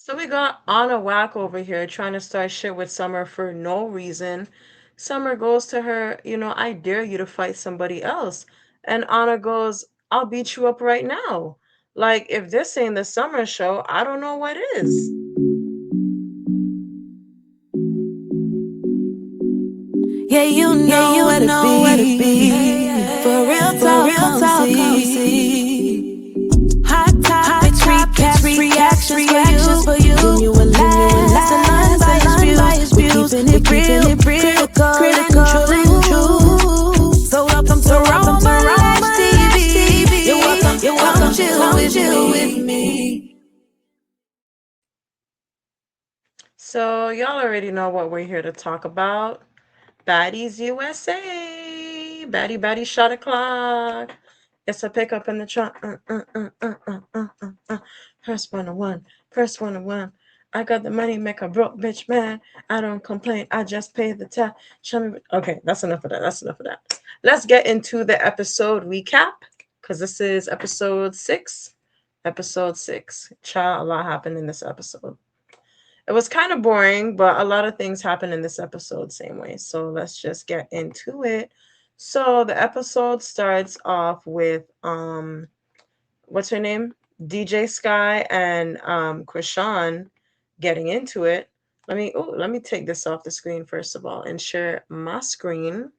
So we got Anna Whack over here trying to start shit with Summer for no reason. Summer goes to her, I dare you to fight somebody else. And Anna goes, I'll beat you up right now. Like, if this ain't the Summer show, I don't know what is. Yeah, you know where to be. For real talk, come see. Hot topics, recaps, reactions for you. Giving you a last and unbiased views. We're keeping it real, critical and true. So welcome to Roma TV. You're welcome, chill with me. So, y'all already know what we're here to talk about. Baddies USA. Baddie shot o'clock. It's a pickup in the trunk. Press 101. Press 101. I got the money, make a broke bitch mad. I don't complain. I just pay the tab. Show me. Okay, that's enough of that. That's enough of that. Let's get into the episode recap because this is episode 6. Episode 6. Child, a lot happened in this episode. It was kind of boring, but a lot of things happened in this episode, same way. So let's just get into it. So the episode starts off with what's her name? DJ Sky and Krishan getting into it. Let me take this off the screen first of all and share my screen.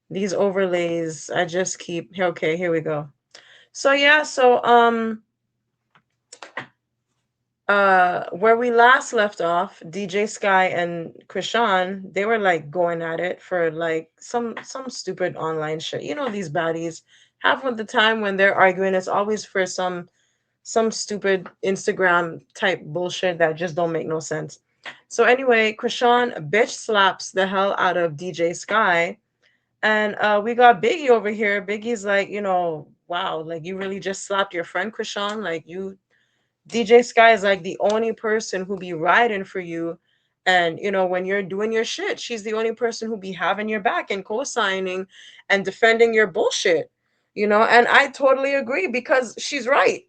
These overlays, I just keep okay, here we go. So yeah, where we last left off, DJ Sky and Krishan, they were like going at it for like some stupid online shit. You know these baddies. Half of the time when they're arguing, it's always for some stupid Instagram type bullshit that just don't make no sense. So anyway, Krishan bitch slaps the hell out of DJ Sky. And we got Biggie over here. Biggie's like, wow, like you really just slapped your friend Krishan. Like you DJ Sky is like the only person who be riding for you. And when you're doing your shit, she's the only person who be having your back and co-signing and defending your bullshit. And I totally agree because she's right.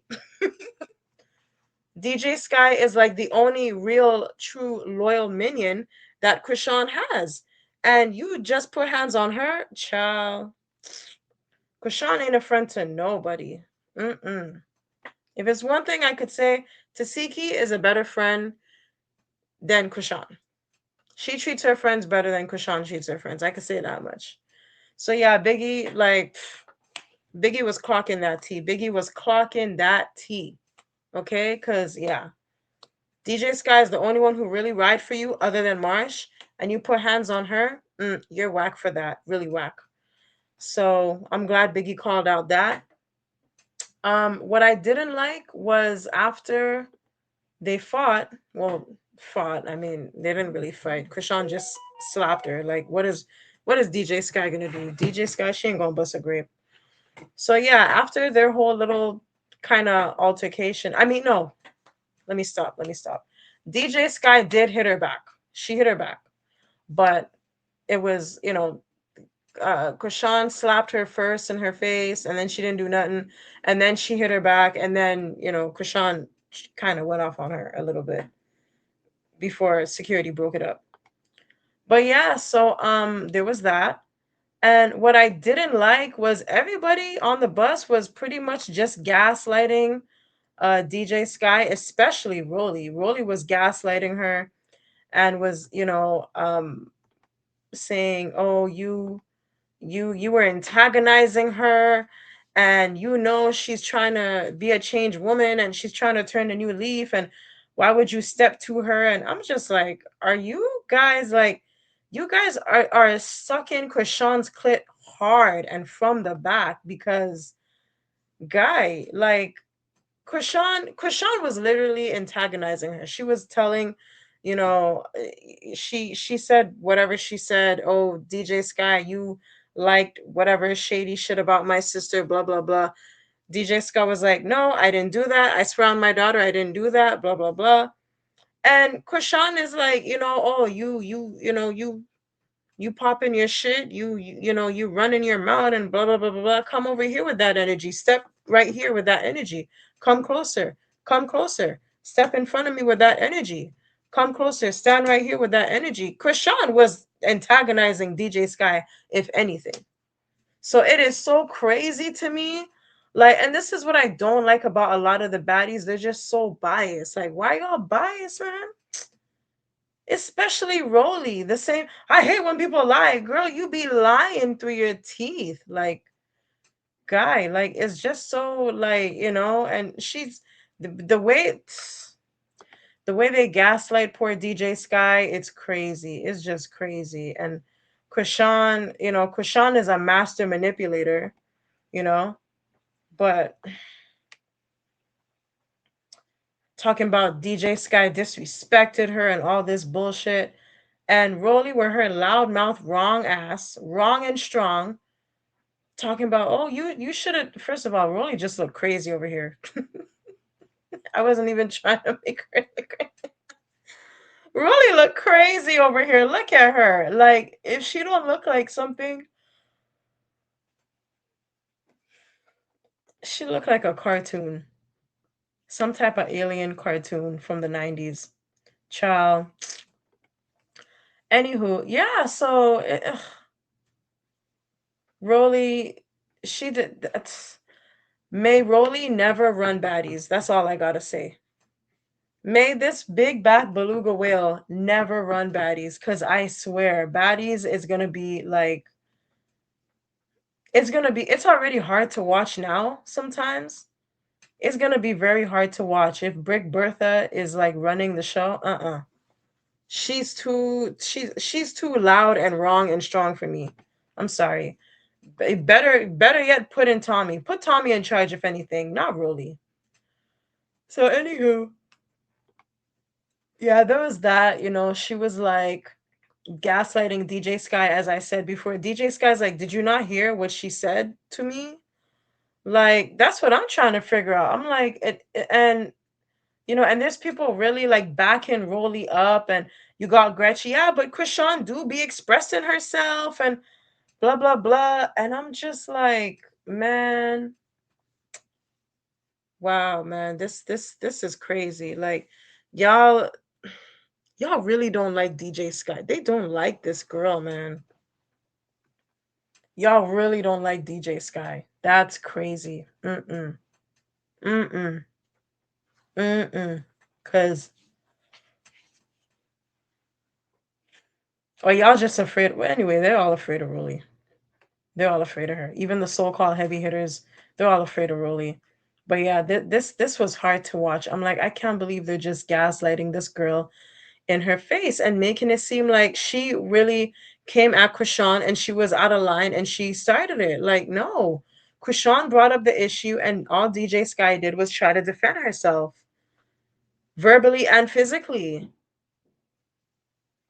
DJ Sky is like the only real true loyal minion that Krishan has. And you just put hands on her, child. Krishan ain't a friend to nobody. Mm-mm. If it's one thing I could say, Tasiki is a better friend than Krishan. She treats her friends better than Krishan treats her friends. I could say that much. So yeah, Biggie, like Biggie was clocking that tea. Biggie was clocking that tea. Okay? Cause yeah. DJ Sky is the only one who really ride for you other than Marsh. And you put hands on her, you're whack for that. Really whack. So I'm glad Biggie called out that. What I didn't like was after they fought. I mean, they didn't really fight. Krishan just slapped her. Like, what is DJ Sky gonna do? DJ Sky, she ain't gonna bust a grape. So yeah, after their whole little kind of altercation, I mean, no, let me stop. DJ Sky did hit her back. She hit her back, but it was, Krishan slapped her first in her face, and then she didn't do nothing, and then she hit her back, and then Krishan kind of went off on her a little bit before security broke it up. But yeah, so there was that. And what I didn't like was everybody on the bus was pretty much just gaslighting DJ Sky, especially Rolly. Rolly was gaslighting her and was, saying, "Oh, you were antagonizing her, and she's trying to be a changed woman and she's trying to turn a new leaf, and why would you step to her?" And I'm just like, are you guys like, you guys are sucking Krishan's clit hard and from the back because guy, like, Krishan was literally antagonizing her. She was telling, she said whatever she said. Oh, DJ Sky, you liked whatever shady shit about my sister, blah blah blah. DJ Sky was like, no, I didn't do that. I swear on my daughter, I didn't do that, blah blah blah. And Krishan is like, oh, you popping your shit, you running your mouth and blah blah blah blah blah. Come over here with that energy. Step right here with that energy. Come closer. Come closer. Step in front of me with that energy. Come closer. Stand right here with that energy. Krishan was antagonizing DJ Sky, if anything. So it is so crazy to me. Like, and this is what I don't like about a lot of the baddies. They're just so biased. Like, why y'all biased, man? Especially Rolly. The same. I hate when people lie. Girl, you be lying through your teeth. Like, guy, like, it's just so, like, and she's the way they gaslight poor DJ Sky, it's crazy. It's just crazy. And Krishan is a master manipulator, you know, but talking about DJ Sky disrespected her and all this bullshit. And Rolly with her loudmouth wrong ass, wrong and strong, talking about, oh, you should have, first of all, Rolly just looked crazy over here. I wasn't even trying to make her look crazy. Rolly look crazy over here. Look at her. Like, if she don't look like something, she look like a cartoon. Some type of alien cartoon from the 90s. Child. Anywho, yeah, so Rolly, she did that's May Rolly never run baddies. That's all I gotta say. May this big back beluga whale never run baddies, cause I swear baddies is gonna be like, it's already hard to watch now sometimes. It's gonna be very hard to watch if Brick Bertha is like running the show. She's too loud and wrong and strong for me. I'm sorry. Better yet, put in Tommie. Put Tommie in charge if anything, not Rolly. So anywho, yeah, there was that. She was like gaslighting DJ Sky, as I said before. DJ Sky's like, did you not hear what she said to me? Like, that's what I'm trying to figure out. I'm like, and and there's people really like backing Rolly up, and you got Gretchen, yeah, but Krishan do be expressing herself and blah blah blah, and I'm just like, man, wow, man, this is crazy. Like, y'all y'all really don't like DJ Sky. They don't like this girl, man. Y'all really don't like DJ Sky. That's crazy. Mm-mm. Mm-mm. Mm-mm. Cause or y'all just afraid. Well, anyway, they're all afraid of Rolly. They're all afraid of her. Even the so-called heavy hitters, they're all afraid of Rolly. But yeah, this was hard to watch. I'm like, I can't believe they're just gaslighting this girl in her face and making it seem like she really came at Krishan and she was out of line and she started it. Like, no. Krishan brought up the issue and all DJ Sky did was try to defend herself verbally and physically.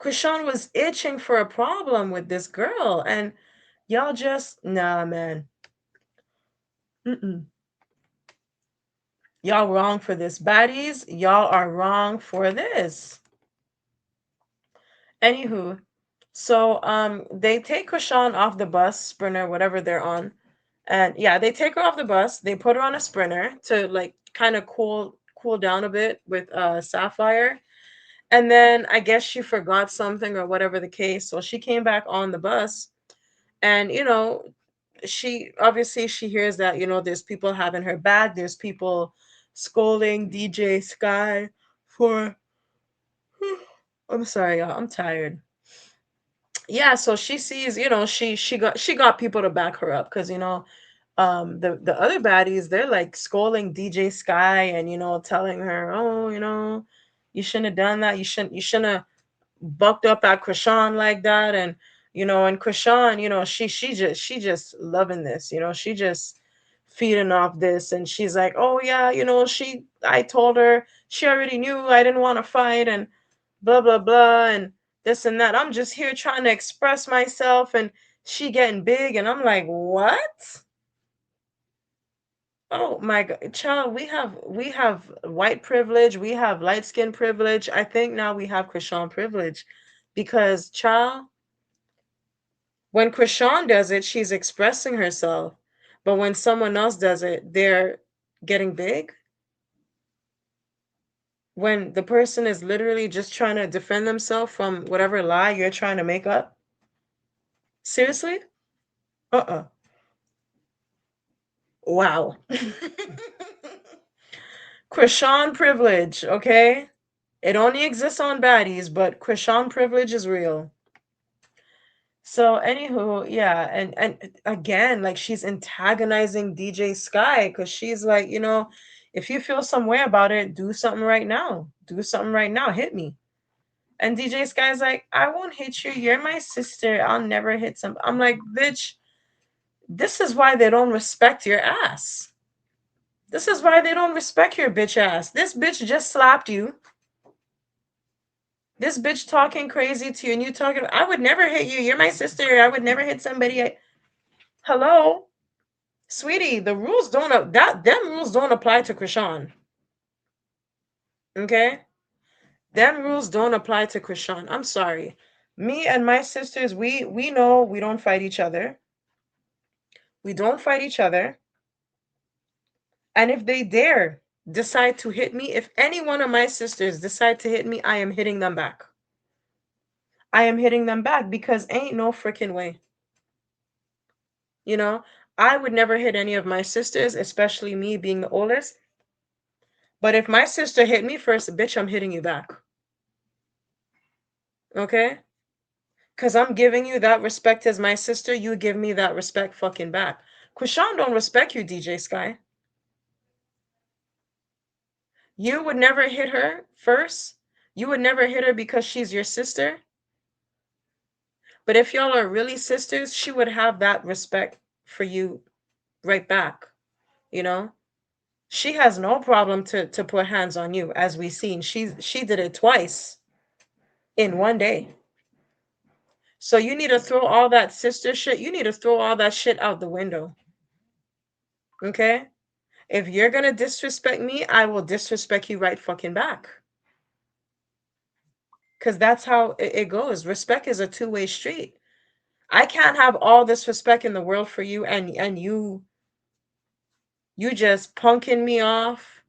Krishan was itching for a problem with this girl, and y'all just, nah, man. Mm-mm. Y'all wrong for this. Baddies, y'all are wrong for this. Anywho, so they take Krishan off the bus, sprinter, whatever they're on. And yeah, they take her off the bus. They put her on a sprinter to like kind of cool down a bit with Sapphire. And then I guess she forgot something or whatever the case. So she came back on the bus, and she obviously she hears that there's people having her back, there's people scolding DJ Sky for I'm sorry, y'all, I'm tired. Yeah, so she sees, she got people to back her up, because the other baddies, they're like scolding DJ Sky and telling her, oh, you shouldn't have done that, you shouldn't have bucked up at Krishan like that. And Krishan, she just loving this, she just feeding off this, and she's like, oh yeah, I told her, she already knew I didn't want to fight, and blah blah blah, and this and that. I'm just here trying to express myself, and she getting big, and I'm like, what? Oh my god, child, we have white privilege, we have light skin privilege. I think now we have Krishan privilege, because child, when Krishan does it, she's expressing herself, but when someone else does it, they're getting big. when the person is literally just trying to defend themselves from whatever lie you're trying to make up? Seriously? Uh-uh. Wow. Krishan privilege, okay? It only exists on baddies, but Krishan privilege is real. So anywho, yeah, and again, like she's antagonizing DJ Sky because she's like, if you feel some way about it, do something right now. Do something right now. Hit me. And DJ Sky's like, I won't hit you. You're my sister. I'll never hit some. I'm like, bitch, this is why they don't respect your ass. This is why they don't respect your bitch ass. This bitch just slapped you. This bitch talking crazy to you, and you talking, I would never hit you. You're my sister. I would never hit somebody. Hello? Sweetie, the rules don't that them rules don't apply to Krishan. Okay? Them rules don't apply to Krishan. I'm sorry. Me and my sisters, we know we don't fight each other. We don't fight each other. And if they dare decide to hit me, if any one of my sisters decide to hit me, I am hitting them back. I am hitting them back because ain't no freaking way. You know, I would never hit any of my sisters, especially me being the oldest. But if my sister hit me first, bitch, I'm hitting you back. Okay? Because I'm giving you that respect as my sister, you give me that respect fucking back. Krishan don't respect you, DJ Sky. You would never hit her first. You would never hit her because she's your sister. But if y'all are really sisters, she would have that respect for you right back. You know? She has no problem to put hands on you, as we seen. She did it twice in one day. So you need to throw all that sister shit. You need to throw all that shit out the window. Okay? If you're gonna disrespect me, I will disrespect you right fucking back. Cause that's how it goes. Respect is a two-way street. I can't have all this respect in the world for you and you just punking me off,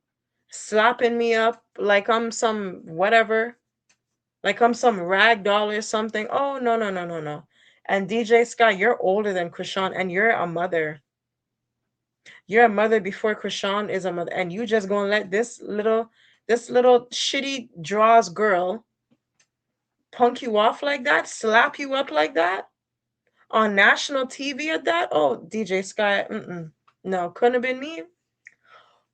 slapping me up like I'm some whatever, like I'm some rag doll or something. Oh no no no no no. And DJ Sky, you're older than Krishan and you're a mother. You're a mother before Krishan is a mother, and you just gonna let this little shitty draws girl punk you off like that, slap you up like that on national TV at that? Oh, DJ Sky, no, couldn't have been me.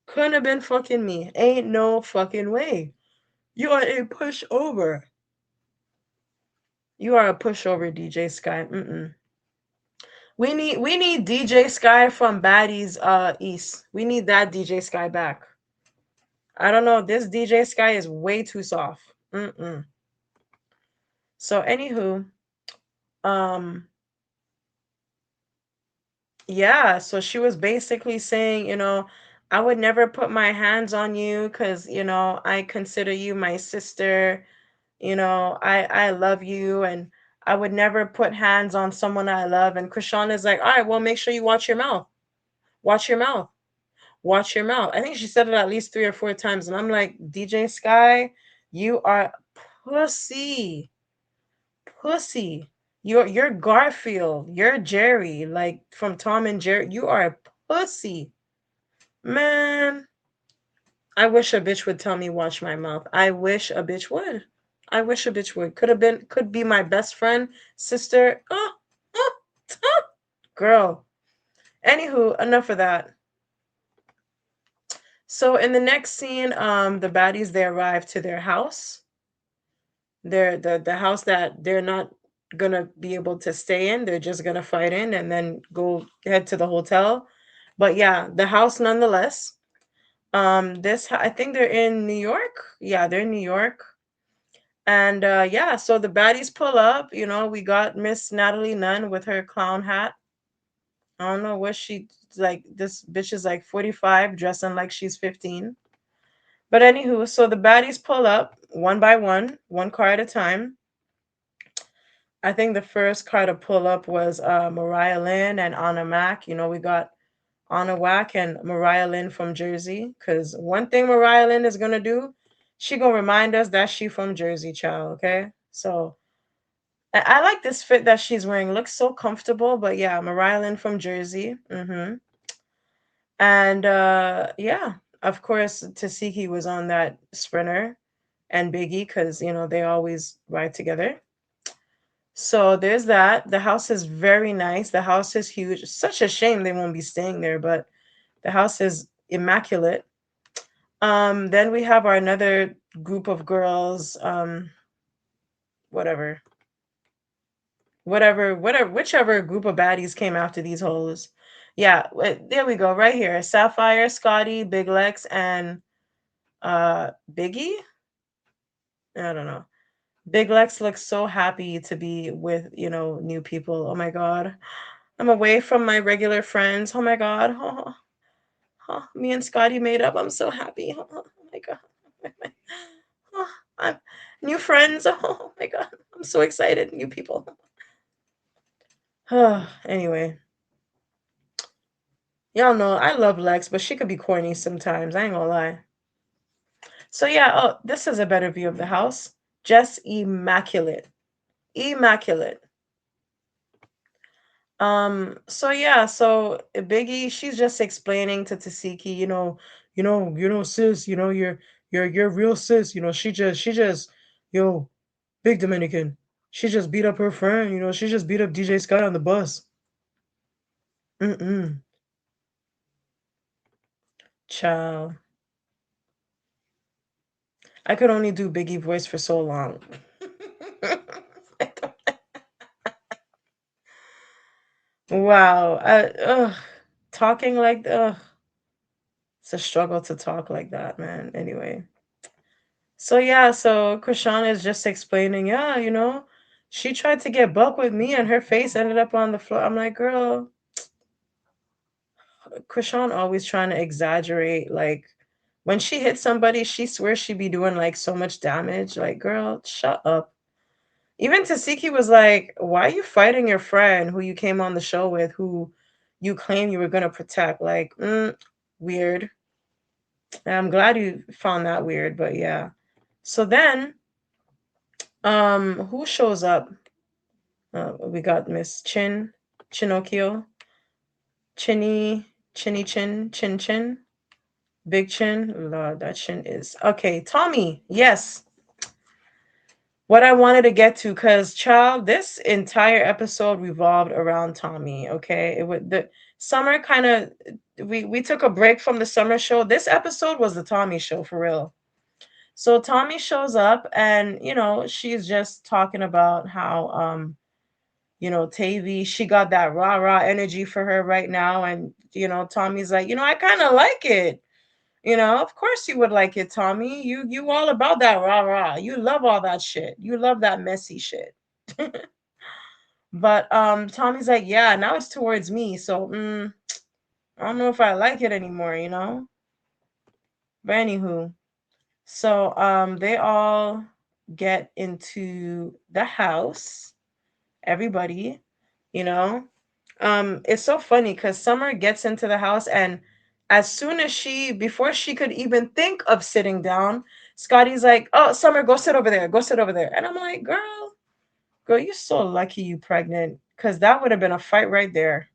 Couldn't have been fucking me. Ain't no fucking way. You are a pushover. You are a pushover, DJ Sky. We need DJ Sky from Baddies East. We need that DJ Sky back. I don't know. This DJ Sky is way too soft. So anywho, um, yeah. So she was basically saying, I would never put my hands on you because I consider you my sister. I love you and I would never put hands on someone I love. And Krishan is like, all right, well, make sure you watch your mouth. Watch your mouth. Watch your mouth. I think she said it at least 3 or 4 times, and I'm like, DJ Sky, you are pussy. Pussy. You're Garfield. You're Jerry, like from Tom and Jerry. You are a pussy. Man, I wish a bitch would tell me watch my mouth. I wish a bitch would. I wish a bitch would. Could be my best friend, sister. Girl. Anywho, enough of that. So in the next scene, the baddies they arrive to their house. The house that they're not gonna be able to stay in. They're just gonna fight in and then go head to the hotel. But yeah, the house nonetheless. I think they're in New York. Yeah, they're in New York. And yeah, so the baddies pull up. We got Miss Natalie Nunn with her clown hat. I don't know what she like. This bitch is like 45, dressing like she's 15. But anywho, so the baddies pull up one by one car at a time. I think the first car to pull up was Mariah Lynn and Anna Mack. We got Anna Wack and Mariah Lynn from Jersey. Because one thing Mariah Lynn is going to do, She gonna remind us that she from Jersey, child. Okay, so I like this fit that she's wearing. Looks so comfortable. But yeah, Mariah from Jersey. And yeah, of course, Tasiki was on that sprinter, and Biggie, because they always ride together. So there's that. The house is very nice. The house is huge. Such a shame they won't be staying there, but the house is immaculate. Then we have our another group of girls. Whatever, whatever, whichever group of baddies came after these hoes. Yeah, there we go, right here. Sapphire, Scotty, Big Lex, and Biggie. I don't know. Big Lex looks so happy to be with new people. Oh my god, I'm away from my regular friends. Oh my god. Me and Scotty made up. I'm so happy. Oh my god. Oh, I'm new friends. Oh my god. I'm so excited. New people. Anyway, y'all know I love Lex, but she could be corny sometimes. I ain't gonna lie. So yeah, oh, this is a better view of the house. Just immaculate. Immaculate. So yeah, so Biggie, she's just explaining to Tasiki, sis, you're real sis, she just, yo, big Dominican. She just beat up her friend, she just beat up DJ Sky on the bus. Mm-mm. Child. I could only do Biggie voice for so long. Wow. Talking like it's a struggle to talk like that, man. Anyway. So yeah, so Krishan is just explaining, yeah, she tried to get buck with me and her face ended up on the floor. I'm like, girl, Krishan always trying to exaggerate. Like when she hits somebody, she swears she be doing like so much damage. Like, girl, shut up. Even Tasiki was like, why are you fighting your friend who you came on the show with, who you claim you were gonna protect? Like, weird. And I'm glad you found that weird, but yeah. So then, who shows up? We got Miss Chinokio, Chin, Big Chin. Lord, that chin is okay. Tommie, yes. What I wanted to get to, cause child, this entire episode revolved around Tommie. Okay, it would the summer kind of we took a break from the summer show. This episode was the Tommie show for real. So Tommie shows up, and she's just talking about how Tavii, she got that rah-rah energy for her right now. And, Tommie's like, I kind of like it. Of course you would like it, Tommie. You all about that rah-rah. You love all that shit. You love that messy shit. But Tommie's like, yeah, now it's towards me. So I don't know if I like it anymore. But anywho, so they all get into the house. Everybody, you know. It's so funny because Summer gets into the house, and as soon as before she could even think of sitting down, Scotty's like, "Oh, Summer, go sit over there. Go sit over there." And I'm like, girl, you're so lucky you pregnant, because that would have been a fight right there.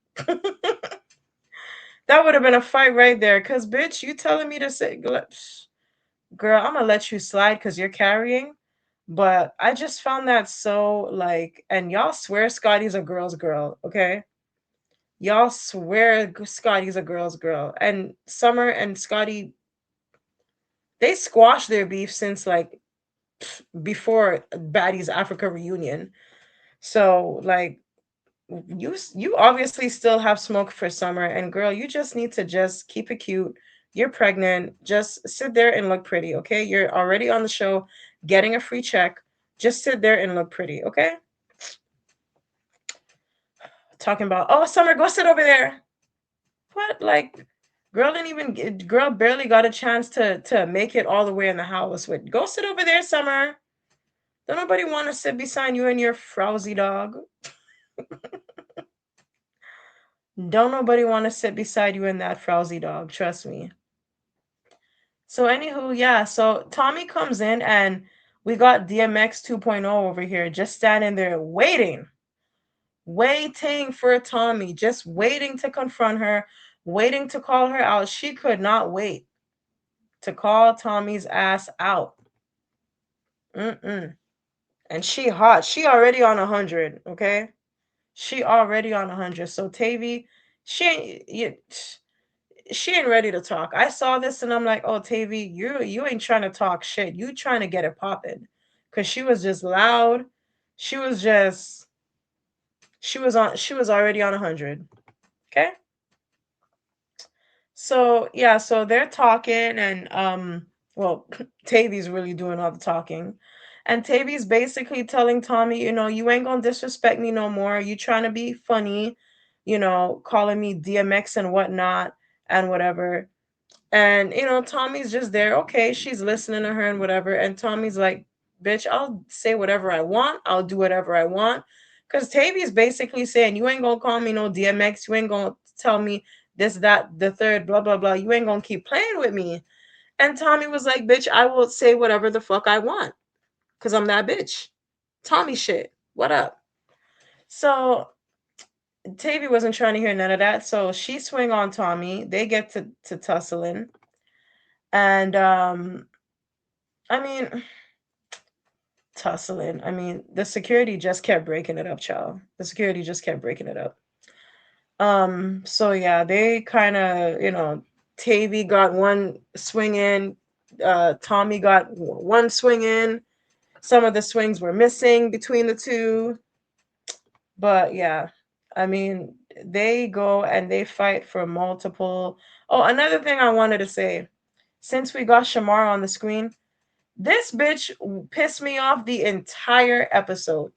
That would have been a fight right there. Because, bitch, you telling me to sit, girl, I'm gonna let you slide because you're carrying. But I just found that so like, and y'all swear Scotty's a girl's girl, okay? Y'all swear Scotty's a girl's girl. And Summer and Scotty, they squashed their beef since like before Baddies Africa reunion. So like you obviously still have smoke for Summer, and girl, you just need to just keep it cute. You're pregnant. Just sit there and look pretty, okay? You're already on the show getting a free check. Just sit there and look pretty, okay? Talking about, oh, Summer, go sit over there. What? Like, girl didn't even girl barely got a chance to make it all the way in the house. With go sit over there, Summer. Don't nobody want to sit beside you and your frowsy dog. Don't nobody want to sit beside you and that frowsy dog. Trust me. So anywho, yeah. So Tommie comes in and we got DMX 2.0 over here, just standing there waiting for Tommie, just waiting to confront her, waiting to call her out. She could not wait to call Tommie's ass out. Mm-mm. And she hot. She already on 100, okay? She already on 100. So Tavii, she ain't she ain't ready to talk. I saw this and I'm like, oh Tavii, you ain't trying to talk shit. You trying to get it popping. Cause she was just loud. She was just she was already on 100. Okay? So yeah, so they're talking and well, Tavi's really doing all the talking. And Tavi's basically telling Tommie, you ain't gonna disrespect me no more. You trying to be funny, calling me DMX and whatnot and whatever. And Tommie's just there. Okay, she's listening to her and whatever. And Tommie's like, "Bitch, I'll say whatever I want. I'll do whatever I want." Cause Tavi's basically saying, "You ain't gonna call me no DMX. You ain't gonna tell me this, that, the third, blah blah blah. You ain't gonna keep playing with me." And Tommie was like, "Bitch, I will say whatever the fuck I want. Cause I'm that bitch." Tommie shit. What up? So Tavii wasn't trying to hear none of that. So she swing on Tommie. They get to tussling. And I mean, tussling. I mean, the security just kept breaking it up, child. The security just kept breaking it up. So yeah, they kind of, Tavii got one swing in, Tommie got one swing in. Some of the swings were missing between the two, but yeah, I mean, they go and they fight for multiple. Oh, another thing I wanted to say, since we got Shamar on the screen, this bitch pissed me off the entire episode.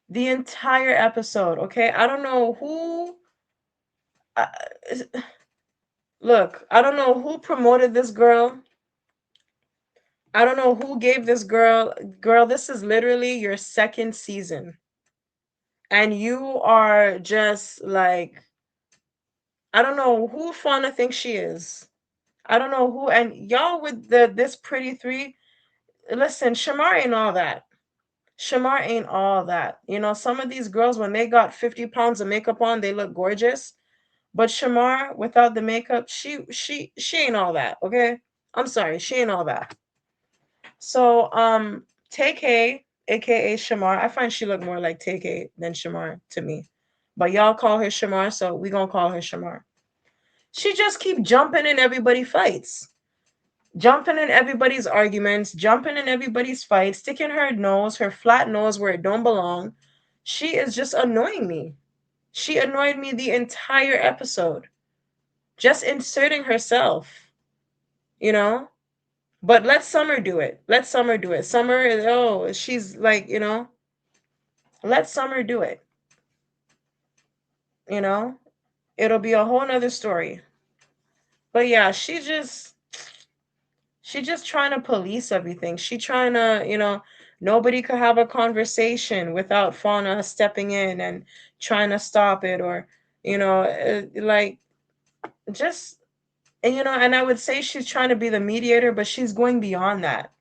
The entire episode, okay? I don't know who. Uh, look, I don't know who promoted this girl. I don't know who gave this girl. Girl, this is literally your second season. And you are just like. I don't know who Fauna thinks she is. I don't know who. And y'all with this pretty three. Listen, Shamar ain't all that. Shamar ain't all that. Some of these girls, when they got 50 pounds of makeup on, they look gorgeous. But Shamar, without the makeup, she ain't all that. Okay, I'm sorry, she ain't all that. So TK, aka Shamar, I find she look more like TK than Shamar to me. But y'all call her Shamar, so we gonna call her Shamar. She just keep jumping in everybody fights, jumping in everybody's arguments, jumping in everybody's fights, sticking her flat nose where it don't belong. She is just annoying me. She annoyed me the entire episode. Just inserting herself, you know? But let Summer do it. Let Summer do it. Summer is, oh, she's like, let Summer do it, you know? It'll be a whole nother story. But yeah, she just trying to police everything. She trying to, nobody could have a conversation without Fauna stepping in and trying to stop it, or, like, just, and I would say she's trying to be the mediator, but she's going beyond that.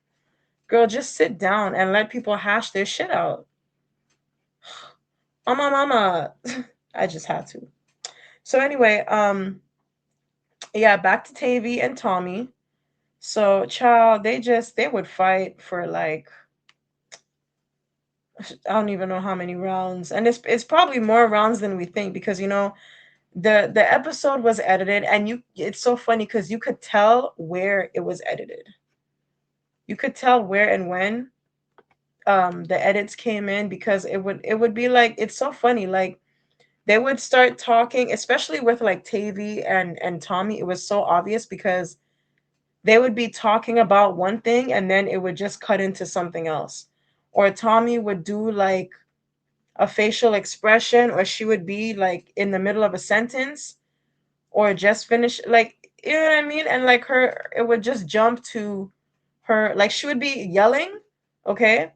Girl, just sit down and let people hash their shit out. Mama. I just had to. So anyway, yeah, back to Tavii and Tommie. So, child, they would fight for like, I don't even know how many rounds, and it's probably more rounds than we think, because the episode was edited, and it's so funny because you could tell where it was edited. You could tell where and when the edits came in, because it would be like, it's so funny, like they would start talking, especially with like Tavii and Tommie. It was so obvious because they would be talking about one thing and then it would just cut into something else. Or Tommie would do like a facial expression, or she would be like in the middle of a sentence, or just finish, like, you know what I mean? And like it would just jump to her, like she would be yelling, okay?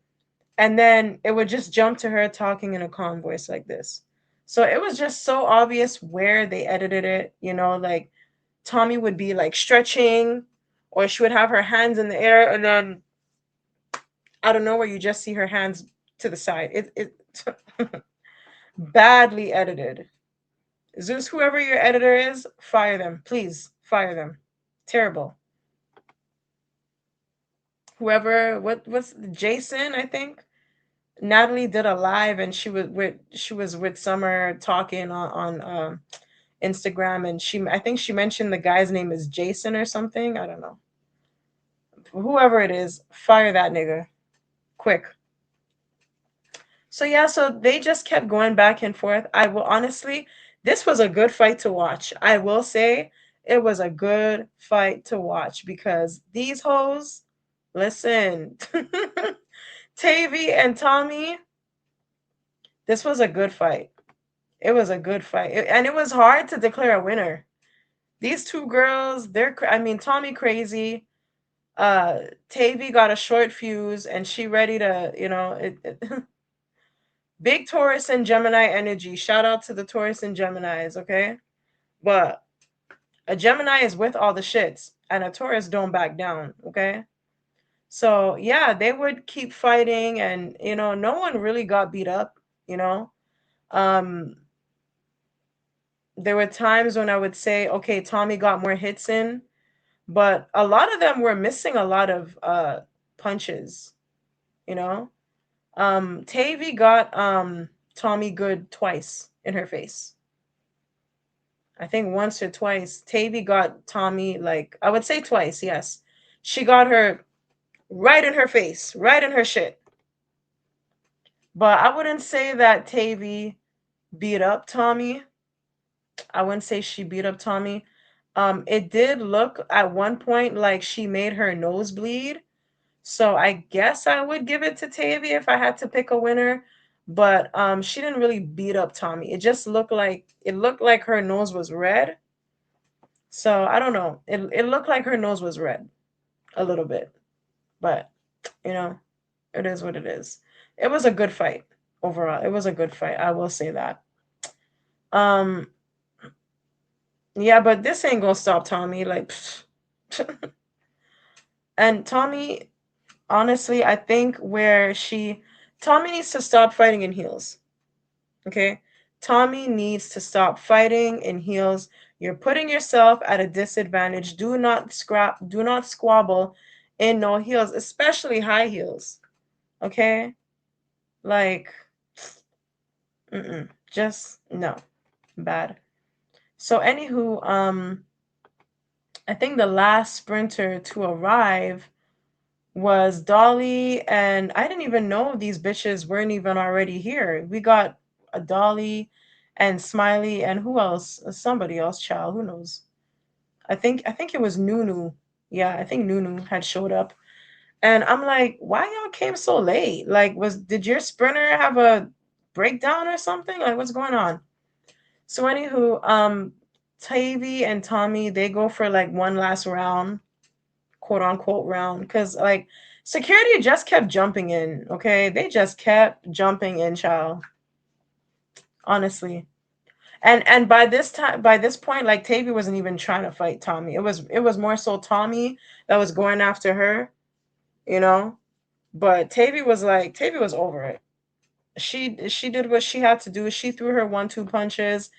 And then it would just jump to her talking in a calm voice like this. So it was just so obvious where they edited it, like Tommie would be like stretching, or she would have her hands in the air, and then out of nowhere you just see her hands to the side. It badly edited. Zeus, whoever your editor is, fire them, please fire them. Terrible. Whoever, what's Jason, I think. Natalie did a live, and she was with Summer talking on Instagram, and I think she mentioned the guy's name is Jason or something. I don't know. Whoever it is, fire that nigga quick. So yeah, so they just kept going back and forth. I will honestly, this was a good fight to watch. I will say it was a good fight to watch because these hoes, listen, Tavii and Tommie, this was a good fight. It was a good fight, and it was hard to declare a winner. These two girls, I mean, Tommie crazy. Uh, Tavii got a short fuse, and she ready to, big Taurus and Gemini energy. Shout out to the Taurus and Geminis, okay? But a Gemini is with all the shits, and a Taurus don't back down, okay? So yeah, they would keep fighting, and no one really got beat up, you know. Um, there were times when I would say, okay, Tommie got more hits in, but a lot of them were missing a lot of punches, you know. Tavii got Tommie good twice in her face. I think once or twice. Tavii got Tommie, like, I would say twice, yes. She got her right in her face, right in her shit. But I wouldn't say that Tavii beat up Tommie. I wouldn't say she beat up Tommie. It did look at one point like she made her nose bleed. So I guess I would give it to Tavii if I had to pick a winner. But she didn't really beat up Tommie. It looked like her nose was red. So I don't know. It looked like her nose was red a little bit. But you know, it is what it is. It was a good fight overall. It was a good fight. I will say that. Um yeah, but this ain't gonna stop Tommie. Like and Tommie, honestly, I think Tommie needs to stop fighting in heels. Okay? Tommie needs to stop fighting in heels. You're putting yourself at a disadvantage. Do not squabble in no heels, especially high heels. Okay? Like, just no. Bad. So anywho, I think the last sprinter to arrive was Dolly, and I didn't even know these bitches weren't even already here. We got a Dolly and Smiley, and who else? Somebody else, child. Who knows? I think it was Nunu. Yeah, I think Nunu had showed up. And I'm like, why y'all came so late? Like, did your sprinter have a breakdown or something? Like, what's going on? So anywho, Tavii and Tommie, they go for like one last round, quote unquote round, because like security just kept jumping in. Okay, they just kept jumping in, child. Honestly, and by this point, like Tavii wasn't even trying to fight Tommie. It was more so Tommie that was going after her, you know. But Tavii was over it. She did what she had to do. She threw her 1-2 punches,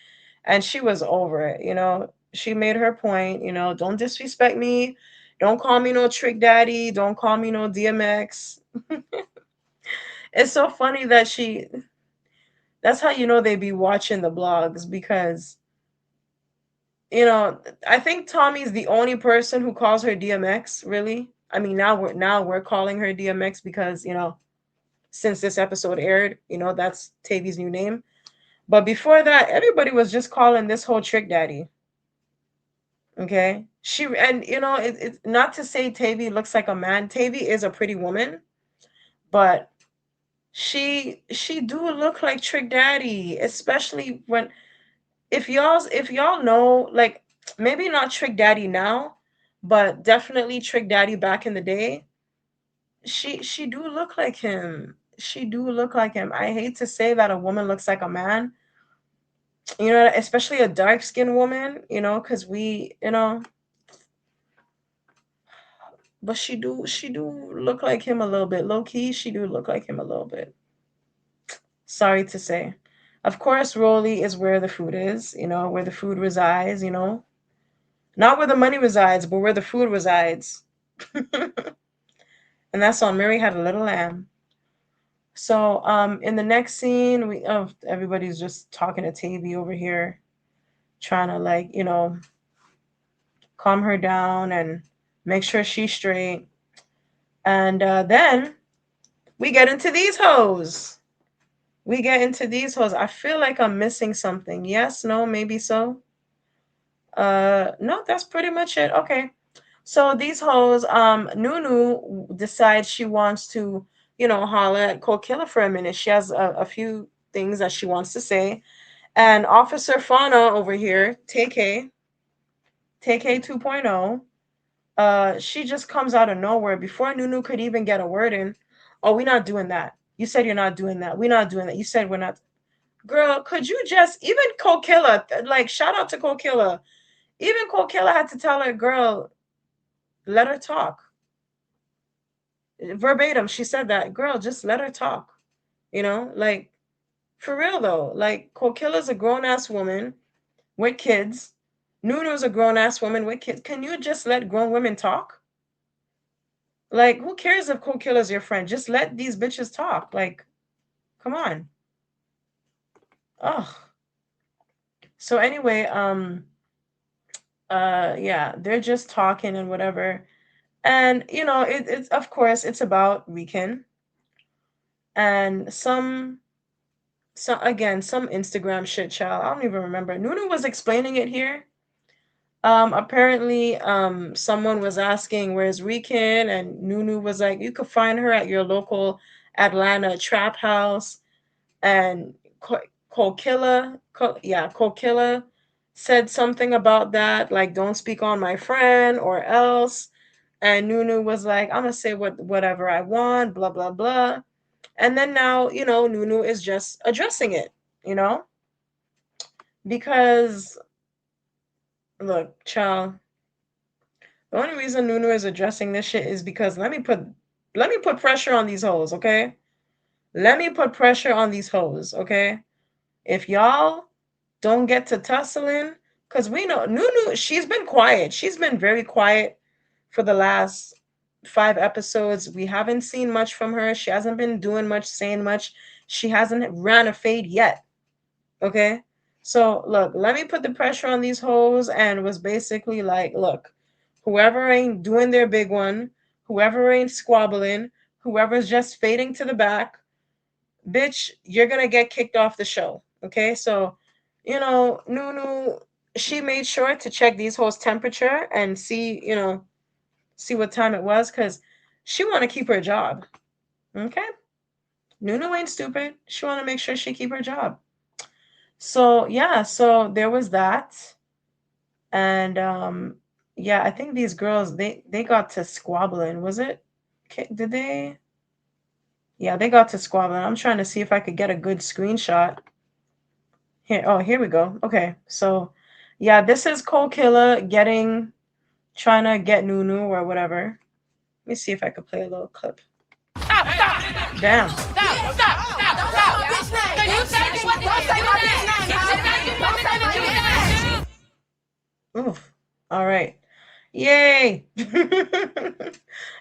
and she was over it. She made her point. Don't disrespect me. Don't call me no trick daddy. Don't call me no DMX. It's so funny that that's how they be watching the blogs, because I think Tommie's the only person who calls her DMX, really. I mean, now we're calling her DMX because, since this episode aired, that's Tavi's new name. But before that, everybody was just calling this whole trick daddy. Okay. And it's not to say Tavii looks like a man. Tavii is a pretty woman, but she do look like Trick Daddy, especially when if y'all know, like, maybe not Trick Daddy now, but definitely Trick Daddy back in the day. She do look like him. She do look like him. I hate to say that a woman looks like a man, especially a dark skinned woman, because we, But she do look like him a little bit. Low key, she do look like him a little bit. Sorry to say. Of course, Rolly is where the food is, where the food resides. Not where the money resides, but where the food resides. And that's on Mary Had a Little Lamb. So, in the next scene, everybody's just talking to Tavii over here, trying to like, calm her down and make sure she's straight. And then we get into these hoes. We get into these hoes. I feel like I'm missing something. Yes, no, maybe so. No, that's pretty much it. Okay. So these hoes, Nunu decides she wants to, holler at Killa for a minute. She has a few things that she wants to say. And Officer Fauna over here, TK 2.0, she just comes out of nowhere before Nunu could even get a word in. Oh, we're not doing that. You said you're not doing that. We're not doing that. You said we're not. Girl, could you just, even Killa, like, shout out to Killa. Even Killa had to tell her, girl, let her talk. Verbatim, she said that, girl, just let her talk. Like, for real though, like, Killa's a grown ass woman with kids. Nunu's a grown ass woman with kids. Can you just let grown women talk? Like, who cares if Killa's your friend? Just let these bitches talk. Like, come on. Ugh. So anyway, yeah, they're just talking and whatever. And it's, of course, it's about Rican and some Instagram shit, child. I don't even remember. Nunu was explaining it here. Apparently, someone was asking where's Rican, and Nunu was like, you could find her at your local Atlanta trap house. And Killa, Killa said something about that, like, don't speak on my friend or else. And Nunu was like, I'm gonna say whatever I want, blah blah blah. And then now, Nunu is just addressing it, you know? Because look, child, the only reason Nunu is addressing this shit is because let me put pressure on these hoes, okay? Let me put pressure on these hoes, okay? If y'all don't get to tussling, because we know Nunu, she's been quiet. She's been very quiet for the last 5 episodes. We haven't seen much from her. She hasn't been doing much, saying much. She hasn't ran a fade yet. Okay? So look, let me put the pressure on these hoes, and was basically like, look, whoever ain't doing their big one, whoever ain't squabbling, whoever's just fading to the back, bitch, you're gonna get kicked off the show. Okay? So, Nunu, she made sure to check these hoes' temperature and see what time it was, because she want to keep her job. Okay? Nunu ain't stupid. She want to make sure she keep her job. So yeah, so there was that. And yeah, I think these girls, they got to squabbling. Was it? Did they? Yeah, they got to squabbling. I'm trying to see if I could get a good screenshot. Here, oh, here we go. Okay, so yeah, this is Killa trying to get Nunu or whatever. Let me see if I could play a little clip. Stop, stop. Damn. Stop, stop, stop, stop. Can you say what? Don't say my bitch name. Oof. All right. Yay.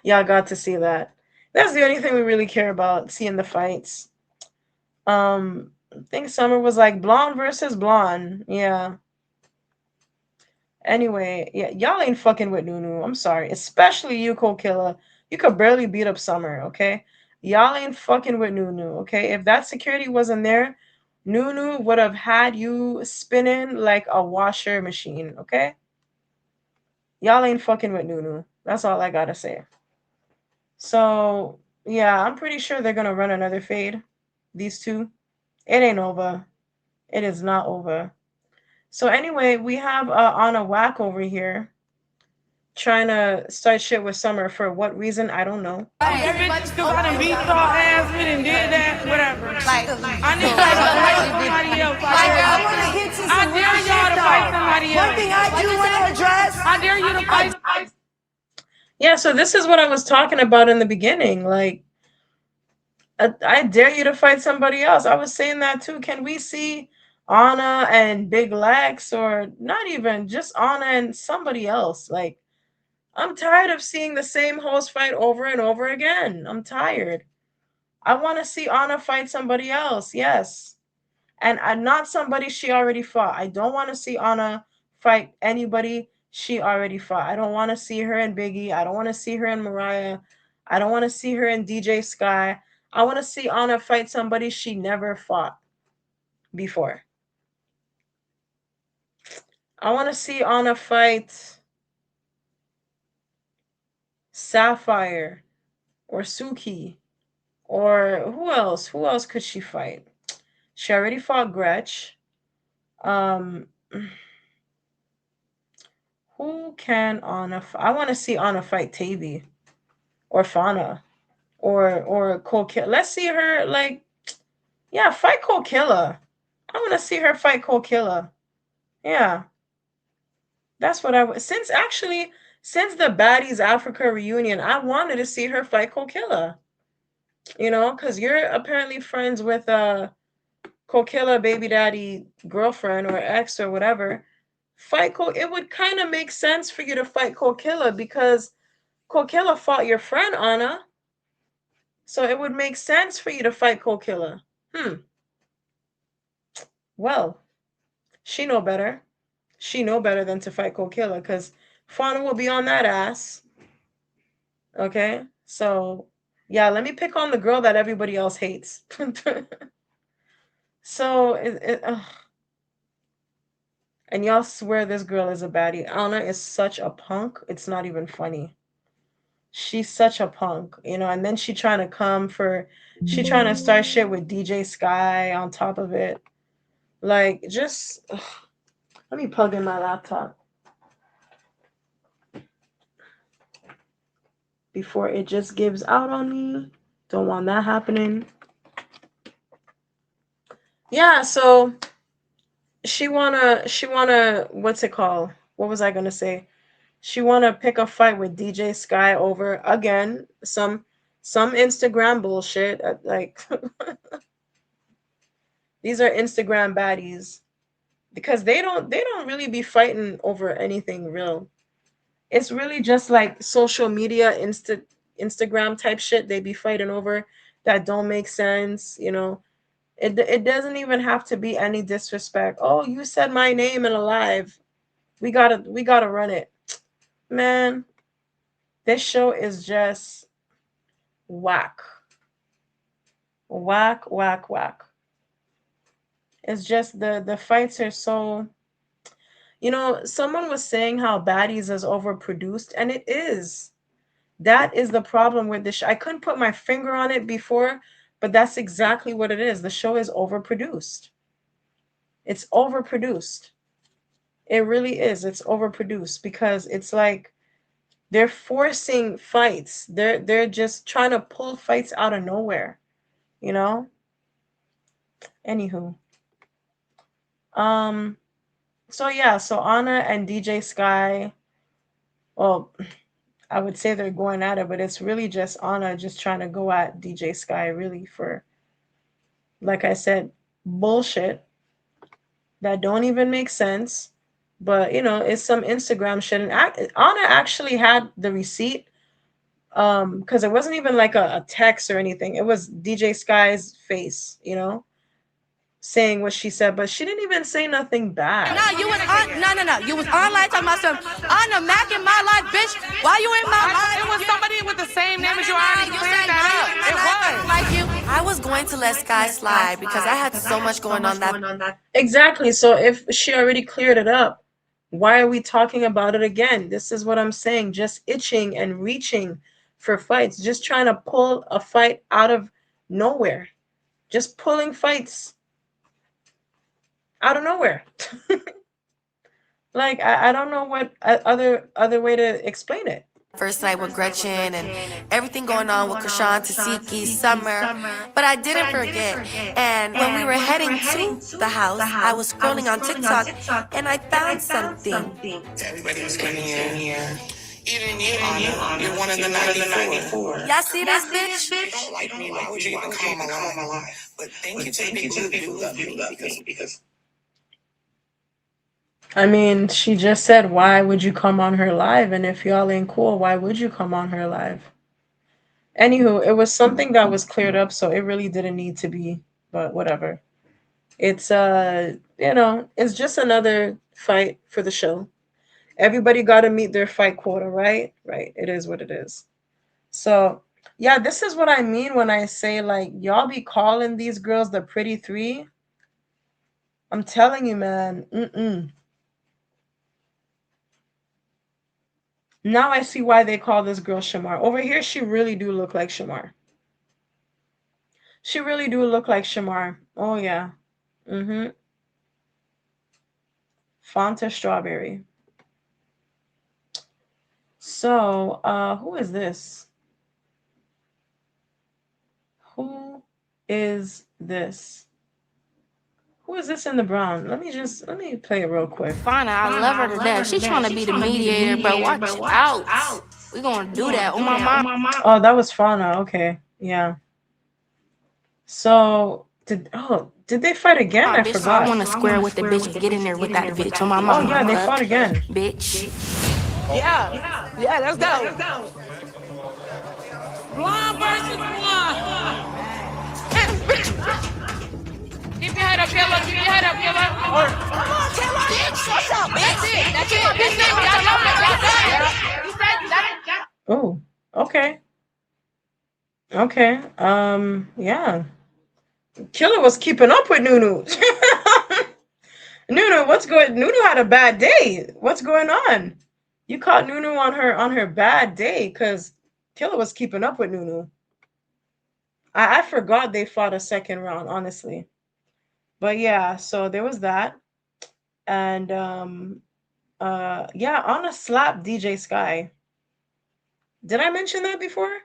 Y'all got to see that. That's the only thing we really care about, seeing the fights. I think Summer was like blonde versus blonde. Yeah. Anyway, yeah, y'all ain't fucking with Nunu. I'm sorry. Especially you, Killa. You could barely beat up Summer, okay? Y'all ain't fucking with Nunu, okay? If that security wasn't there, Nunu would have had you spinning like a washer machine, okay? Y'all ain't fucking with Nunu. That's all I gotta say. So, yeah, I'm pretty sure they're gonna run another fade. These two. It ain't over. It is not over. So anyway, we have Anna Whack over here trying to start shit with Summer. For what reason? I don't know. Because I done beat your ass with and did that, whatever. I need y'all to fight somebody else. I dare y'all to fight somebody else. One thing I do want to address. I dare you to fight. Yeah, so this is what I was talking about in the beginning. Like, I dare you to fight somebody else. I was saying that too. Can we see Anna and Big Lex, or not even just Anna and somebody else? Like, I'm tired of seeing the same host fight over and over again. I'm tired. I want to see Anna fight somebody else. Yes. And not somebody she already fought. I don't want to see Anna fight anybody she already fought. I don't want to see her in Biggie. I don't want to see her in Mariah. I don't want to see her in DJ Sky. I want to see Anna fight somebody she never fought before. I want to see Anna fight Sapphire or Suki, or who else? Who else could she fight? She already fought Gretch. Um, who can Anna? I want to see Anna fight Tavii or Fauna or Kold. Let's see her, like, yeah, fight Killa. I want to see her fight Killa. Yeah, that's what I would. Since the Baddies Africa reunion, I wanted to see her fight Killa. You know, because you're apparently friends with Killa baby daddy girlfriend or ex or whatever. Fight Cold. It would kind of make sense for you to fight Killa because Killa fought your friend Anna. So it would make sense for you to fight Killa. Well, she know better. She know better than to fight Killa because Fauna will be on that ass. Okay? So, yeah, let me pick on the girl that everybody else hates. So, and y'all swear this girl is a baddie. Anna is such a punk. It's not even funny. She's such a punk, you know, and then she trying to start shit with DJ Sky on top of it. Like, just let me plug in my laptop before it just gives out on me. Don't want that happening. Yeah, so she wanna what's it called? What was I gonna say? She wanna pick a fight with DJ Sky over again some Instagram bullshit. Like these are Instagram baddies because they don't really be fighting over anything real. It's really just like social media Instagram type shit they be fighting over that don't make sense, you know. It doesn't even have to be any disrespect. Oh, you said my name in a live. We gotta run it. Man, this show is just whack. Whack, whack, whack. It's just the fights are so, you know, someone was saying how Baddies is overproduced, and it is. That is the problem with the show. I couldn't put my finger on it before, but that's exactly what it is. The show is overproduced. It's overproduced. It really is. It's overproduced because it's like they're forcing fights. They're just trying to pull fights out of nowhere, you know? Anywho. Um so yeah, so Anna and DJ Sky, well, I would say they're going at it, but it's really just Anna just trying to go at DJ Sky really for, like I said, bullshit that don't even make sense. But you know, it's some Instagram shit. And Anna actually had the receipt, because it wasn't even like a text or anything. It was DJ Sky's face, you know, saying what she said, but she didn't even say nothing bad. No, you was on. No. You was online talking about some on the Mac in my life, bitch. Why you in my life? It was somebody with the same name as you. Already cleared that up. It was. Like you. I was going to let Sky slide because I had so much going on that. Exactly. So if she already cleared it up, why are we talking about it again? This is what I'm saying. Just itching and reaching for fights. Just trying to pull a fight out of nowhere. Just pulling fights out of nowhere. Like I don't know what other way to explain it. First night with Gretchen and everything going on with Krishan, Tasiki, Summer. But I didn't forget. And when we were heading to the house, I was scrolling on TikTok and I found something. Everybody was coming here. Even you, Anna, you're one of the 94. Y'all see this bitch? You don't like me, why would you even come on my life? But thank you to the people who do love me because I mean, she just said, why would you come on her live? And if y'all ain't cool, why would you come on her live? Anywho, it was something that was cleared up, so it really didn't need to be, but whatever. It's it's just another fight for the show. Everybody got to meet their fight quota, right? Right. It is what it is. So, yeah, this is what I mean when I say like y'all be calling these girls the pretty three. I'm telling you, man. Now I see why they call this girl Shamar. Over here, she really do look like Shamar. She really do look like Shamar. Oh yeah. Mm-hmm. Fanta strawberry. So, who is this? Who is this? Who is this in the brown? Let me play it real quick. Fine, I love her to death. She trying to be the mediator, bro. Watch out. We gonna do that on my mom. Oh, that was Fauna. Okay, yeah. So did they fight again? I Bitch, forgot. I wanna square with the bitch and get in there with that bitch on my Oh mama. yeah, they fought again. Bitch. Yeah, let's go. Blonde versus blonde. Keep your head up, Killa. Keep your head up, Killa. Come on, Killa. Bitch, what's up, bitch? That's it. Y'all know that. You said that. Oh, okay. Okay. Yeah. Killa was keeping up with Nunu. Nunu, what's going? Nunu had a bad day. What's going on? You caught Nunu on her bad day because Killa was keeping up with Nunu. I forgot they fought a second round, honestly. But yeah, so there was that. And yeah, Anna slapped DJ Sky. Did I mention that before?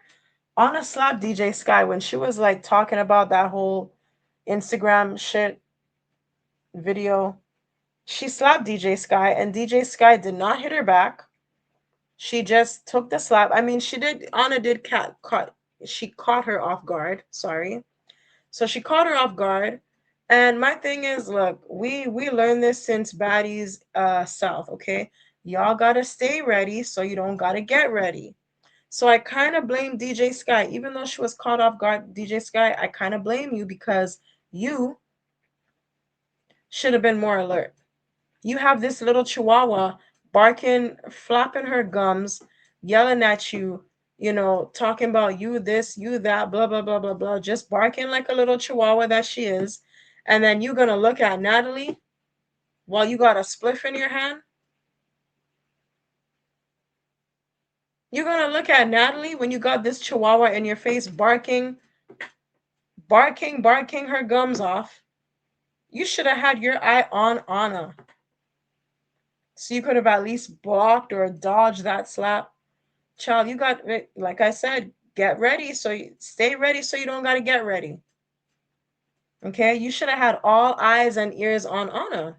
Anna slapped DJ Sky when she was like talking about that whole Instagram shit video. She slapped DJ Sky and DJ Sky did not hit her back. She just took the slap. I mean, Anna did she caught her off guard. Sorry. So she caught her off guard. And my thing is, look, we learned this since Baddies South, okay? Y'all gotta stay ready so you don't gotta get ready. So I kind of blame DJ Sky, even though she was caught off guard. DJ Sky, I kind of blame you because you should have been more alert. You have this little chihuahua barking, flapping her gums, yelling at you, talking about you this, you that, blah, blah, blah, blah, blah, just barking like a little chihuahua that she is. And then you're going to look at Natalie while you got a spliff in your hand. You're going to look at Natalie when you got this chihuahua in your face barking her gums off. You should have had your eye on Anna. So you could have at least blocked or dodged that slap. Child, you got, like I said, get ready. Stay ready so you don't got to get ready. Okay? You should have had all eyes and ears on Anna.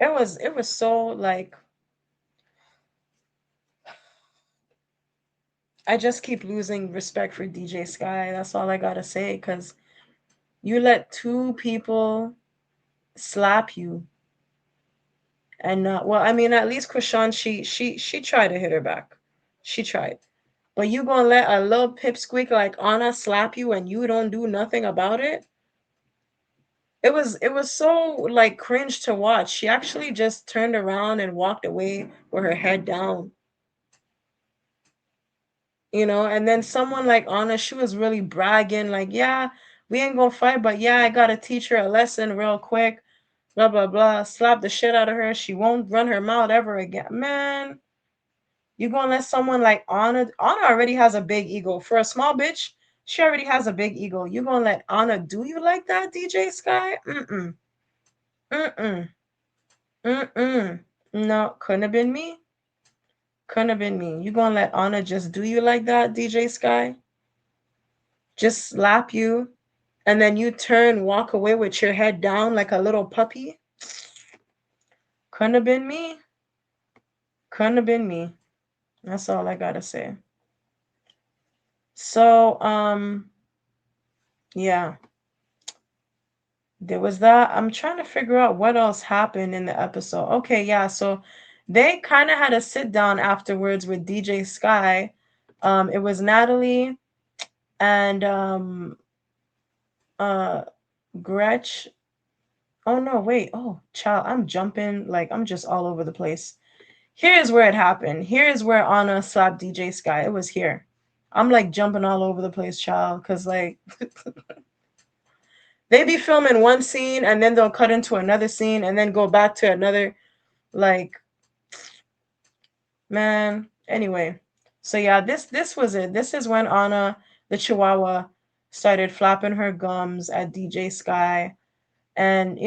It was so like, I just keep losing respect for DJ Sky. That's all I got to say, because you let two people slap you. And well, I mean, at least Krishan, she tried to hit her back. She tried. But you gonna let a little pipsqueak like Anna slap you and you don't do nothing about it? It was so like cringe to watch. She actually just turned around and walked away with her head down. And then someone like Anna, she was really bragging, like, yeah, we ain't gonna fight, but yeah, I gotta teach her a lesson real quick. Blah blah blah. Slap the shit out of her. She won't run her mouth ever again. Man, you gonna let someone like Anna already has a big ego. For a small bitch, she already has a big ego. You gonna let Anna do you like that, DJ Sky? Mm-mm. Mm-mm. Mm-mm. No, couldn't have been me. Couldn't have been me. You gonna let Anna just do you like that, DJ Sky? Just slap you, and then you turn, walk away with your head down like a little puppy? Couldn't have been me. Couldn't have been me. That's all I gotta say. So, yeah, there was that. I'm trying to figure out what else happened in the episode. Okay, yeah, so they kind of had a sit down afterwards with DJ Sky. It was Natalie and uh Gretch. Oh no, wait. Oh, child, I'm jumping like I'm just all over the place. Here's where it happened. Here's where Anna slapped DJ Sky. It was here. I'm like jumping all over the place, child, because like they be filming one scene and then they'll cut into another scene and then go back to another. Like, man. Anyway, so yeah, this was it. This is when Anna, the Chihuahua, started flapping her gums at DJ Sky, and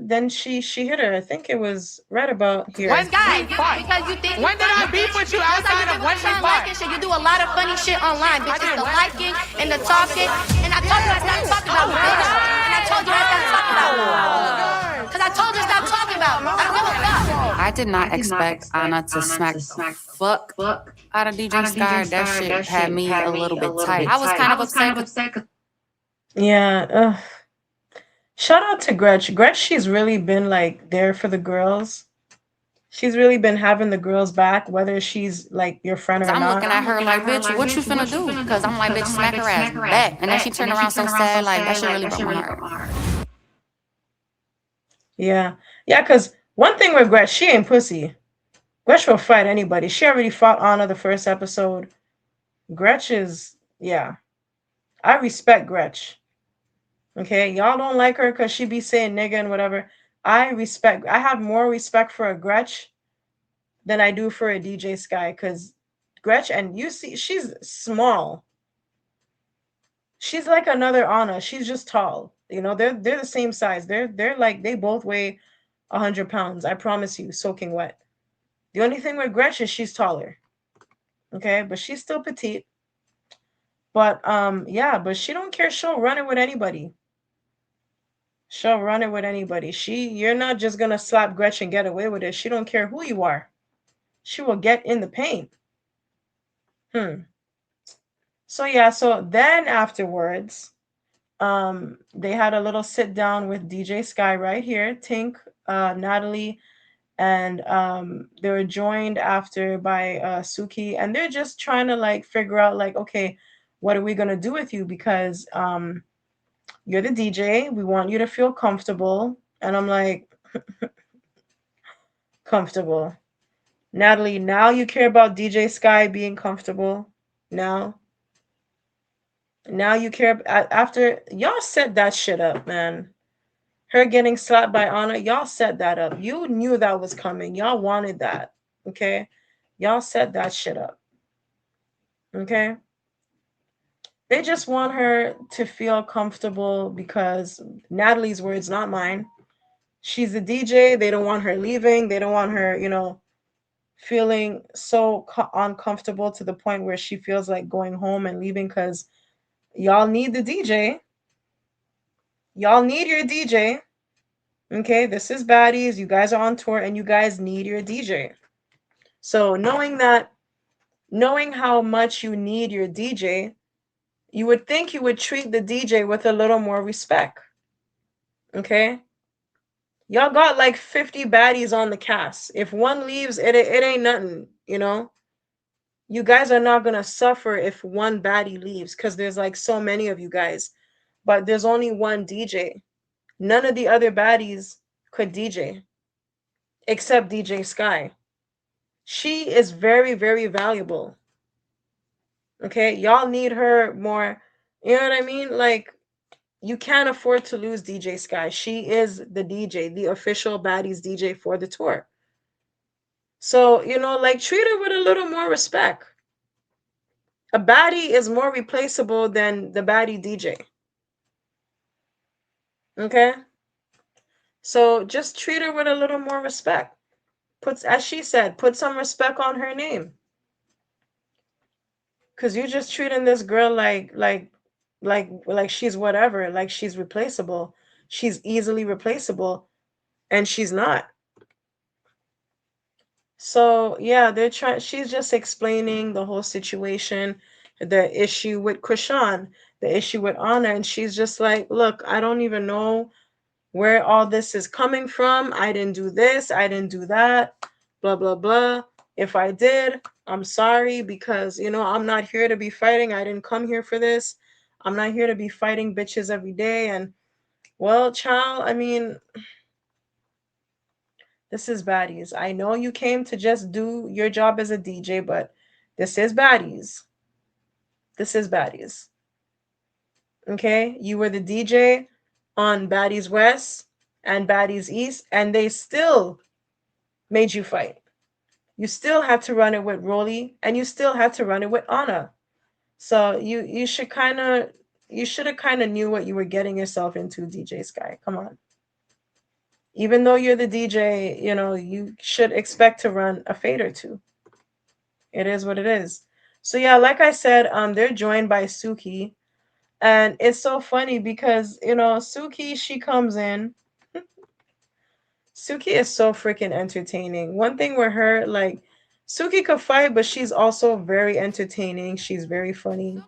then she hit her. I think it was right about here. When did we fight? Because you think when did I beef with you outside of when we fight? You do a lot of funny shit online, bitch. It's the liking and the talking. And I told you I stopped talking about me, bitch. And I told you I stopped talking about me. Because I told you stop talking about me. I don't give a fuck. I did not expect Anna to smack the fuck out of DJ Sky. That shit had me a little bit tight. I was kind of upset. Yeah. Ugh. Shout out to Gretch. Gretch, she's really been like there for the girls. She's really been having the girls back, whether she's like your friend or I'm not. looking at her like, bitch, what you finna do? Because I'm like, bitch, smack her ass back. And then she turned around so sad, like, that shit really broke my heart. Yeah. Yeah, because one thing with Gretch, she ain't pussy. Gretch will fight anybody. She already fought Anna the first episode. Gretch is, yeah. I respect Gretch. Okay, y'all don't like her because she be saying nigga and whatever. I have more respect for a Gretch than I do for a DJ Sky, because Gretch, and you see, she's small. She's like another Anna. She's just tall. They're the same size. They're like they both weigh 100 pounds. I promise you, soaking wet. The only thing with Gretch is she's taller. Okay, but she's still petite. But yeah, but she don't care. She'll run it with anybody. She'll run it with anybody. You're not just gonna slap Gretchen and get away with it. She don't care who you are. She will get in the paint. So yeah, so then afterwards, they had a little sit down with DJ Sky right here, Tink, Natalie, and they were joined after by Suki, and they're just trying to like figure out like, okay, what are we gonna do with you? Because you're the DJ. We want you to feel comfortable. And I'm like, comfortable. Natalie, now you care about DJ Sky being comfortable? Now you care after y'all set that shit up, man. Her getting slapped by Anna, y'all set that up. You knew that was coming. Y'all wanted that. Okay? Y'all set that shit up. Okay? They just want her to feel comfortable because Natalie's words, not mine. She's the DJ. They don't want her leaving. They don't want her, feeling so uncomfortable to the point where she feels like going home and leaving, because y'all need the DJ. Y'all need your DJ. Okay, this is Baddies. You guys are on tour and you guys need your DJ. So knowing how much you need your DJ, you would think you would treat the DJ with a little more respect. Okay? Y'all got like 50 baddies on the cast. If one leaves, it ain't nothing, You guys are not going to suffer if one baddie leaves, because there's like so many of you guys. But there's only one DJ. None of the other baddies could DJ except DJ Sky. She is very, very valuable. Okay? Y'all need her more. You know what I mean? Like, you can't afford to lose DJ Sky. She is the DJ, the official Baddies DJ for the tour. So, like, treat her with a little more respect. A baddie is more replaceable than the baddie DJ. Okay? So just treat her with a little more respect. As she said, put some respect on her name. Cause you're just treating this girl like she's whatever, like she's replaceable. She's easily replaceable, and she's not. So yeah, they're trying. She's just explaining the whole situation, the issue with Krishan, the issue with Anna, and she's just like, "Look, I don't even know where all this is coming from. I didn't do this. I didn't do that. Blah blah blah. If I did, I'm sorry because I'm not here to be fighting. I didn't come here for this. I'm not here to be fighting bitches every day." And well, child, I mean, this is Baddies. I know you came to just do your job as a DJ, but this is Baddies. This is Baddies. Okay? You were the DJ on Baddies West and Baddies East, and they still made you fight. You still had to run it with Rolly, and you still had to run it with Anna. So you should have kind of knew what you were getting yourself into, DJ Sky. Come on. Even though you're the DJ, you should expect to run a fade or two. It is what it is. So yeah, like I said, they're joined by Suki, and it's so funny because Suki, she comes in. Suki is so freaking entertaining. One thing with her, like, Suki could fight, but she's also very entertaining. She's very funny.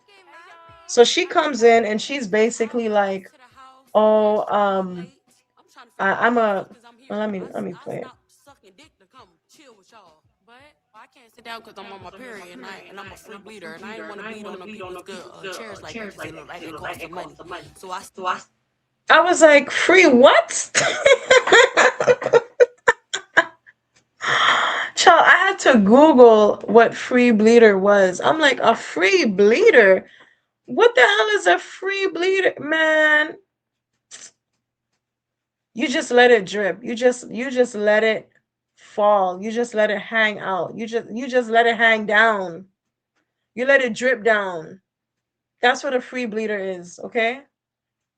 So she comes in and she's basically like, "Oh, I'm a." Well, let me play it. I can't sit down because I'm on my period and I'm a free bleeder and I ain't want to beat on them people's good chairs like that because they look like they cost some money. So I I was like, "Free what?" Child, I had to Google what free bleeder was. I'm like, a free bleeder? What the hell is a free bleeder? Man, you just let it drip. You just let it fall. You just let it hang out. You just let it hang down. You let it drip down. That's what a free bleeder is, okay?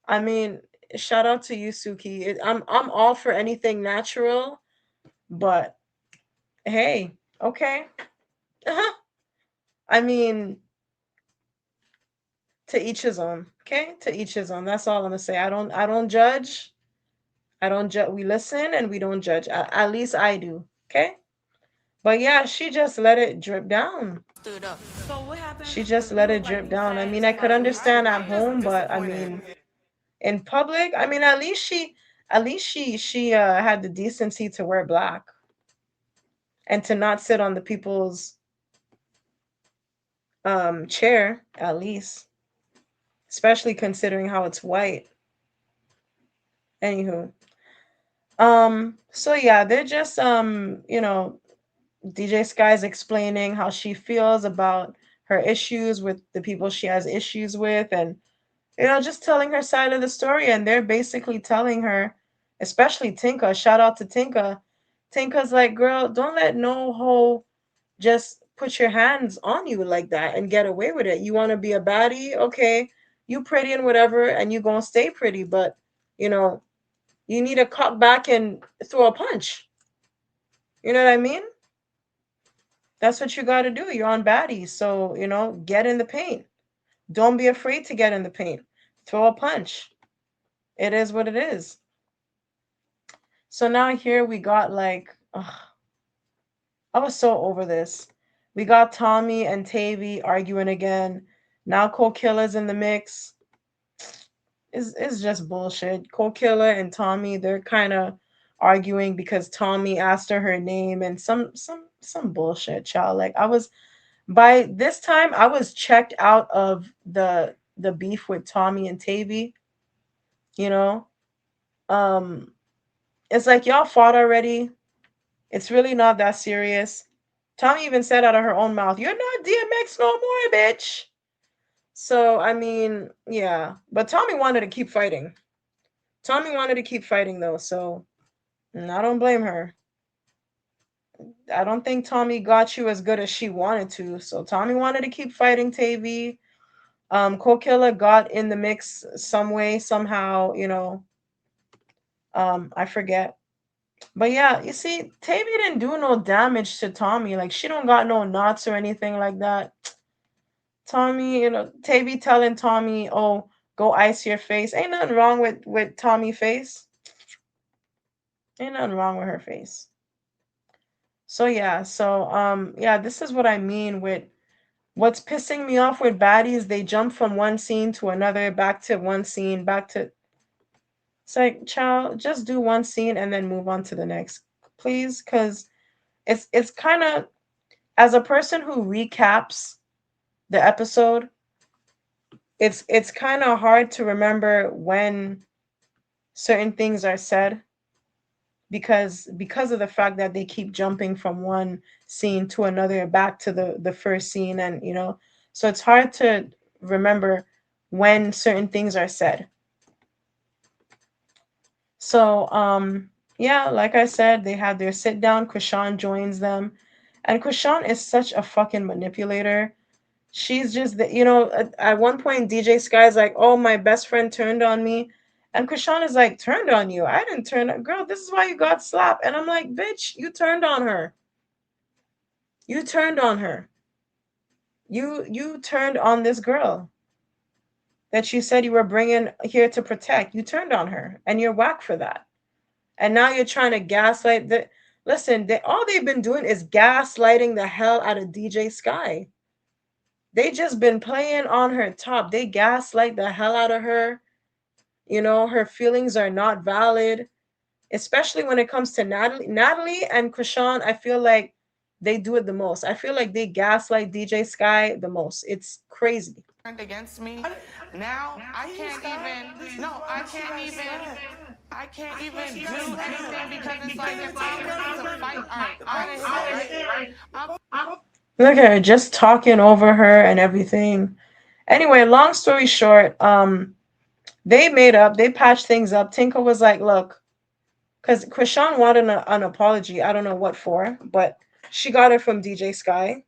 I mean, shout out to you, Suki. I'm all for anything natural, but hey, okay. Uh-huh. I mean, to each his own. Okay, to each his own. That's all I'm gonna say. I don't judge. I don't judge. We listen and we don't judge. At least I do. Okay. But yeah, she just let it drip down. stood up. So what happened? She Because just you let look it like drip you down. I mean, fast. I could Like understand at I'm just home, but I disappointed. mean, in public, I mean, at least she had the decency to wear black and to not sit on the people's chair. At least, especially considering how it's white. Anywho, so yeah, they're just DJ Sky's explaining how she feels about her issues with the people she has issues with, and just telling her side of the story. And they're basically telling her, especially Tinka, shout out to Tinka. Tinka's like, girl, don't let no hoe just put your hands on you like that and get away with it. You want to be a baddie? Okay, you pretty and whatever, and you gonna stay pretty, but you know, you need to cut back and throw a punch. You know what I mean? That's what you got to do. You're on baddies. So, get in the paint. Don't be afraid to get in the paint. Throw a punch. It is what it is. So now here we got like, ugh, I was so over this. We got Tommie and Tavii arguing again. Now Killa's in the mix. It's just bullshit. Killa and Tommie, they're kind of arguing because Tommie asked her name and some bullshit, child. Like, by this time I was checked out of the beef with Tommie and Tavii, you know. Um it's like y'all fought already. It's really not that serious. Tommie even said out of her own mouth, "You're not DMX no more, bitch." So, I mean, yeah. But Tommie wanted to keep fighting. Tommie wanted to keep fighting though, so I don't blame her. I don't think Tommie got you as good as she wanted to. So Tommie wanted to keep fighting Tavii. Killa got in the mix some way, somehow, I forget. But yeah, you see, Tavii didn't do no damage to Tommie. Like, she don't got no knots or anything like that. Tommie, Tavii telling Tommie, "Oh, go ice your face." Ain't nothing wrong with Tommie face. Ain't nothing wrong with her face. So yeah, yeah, this is what I mean with what's pissing me off with baddies. They jump from one scene to another, back to one scene, back to. It's like, child, just do one scene and then move on to the next, please, because it's kind of, as a person who recaps the episode, it's kind of hard to remember when certain things are said because of the fact that they keep jumping from one scene to another, back to the first scene, and so it's hard to remember when certain things are said. So yeah, like I said, they have their sit down. Krishan joins them, and Krishan is such a fucking manipulator. She's just at one point DJ Sky's like, "Oh, my best friend turned on me." And Krishan is like, "Turned on you? I didn't turn on, girl. This is why you got slapped." And I'm like, "Bitch, you turned on her. You turned on her. You turned on this girl that you said you were bringing here to protect. You turned on her, and you're whack for that. And now you're trying to gaslight the. Listen, all they've been doing is gaslighting the hell out of DJ Sky. They just been playing on her top. They gaslight the hell out of her. Her feelings are not valid, especially when it comes to Natalie and Krishan. I feel like they do it the most. I feel like they gaslight DJ Sky the most. It's crazy. Against me. Now I can't even. No, I can't even. I can't even do anything because it's like if I'm ready to fight, Look at her just talking over her and everything. Anyway, long story short, they made up, they patched things up. Tinka was like, "Look," because Krishan wanted an apology. I don't know what for, but she got it from DJ Sky.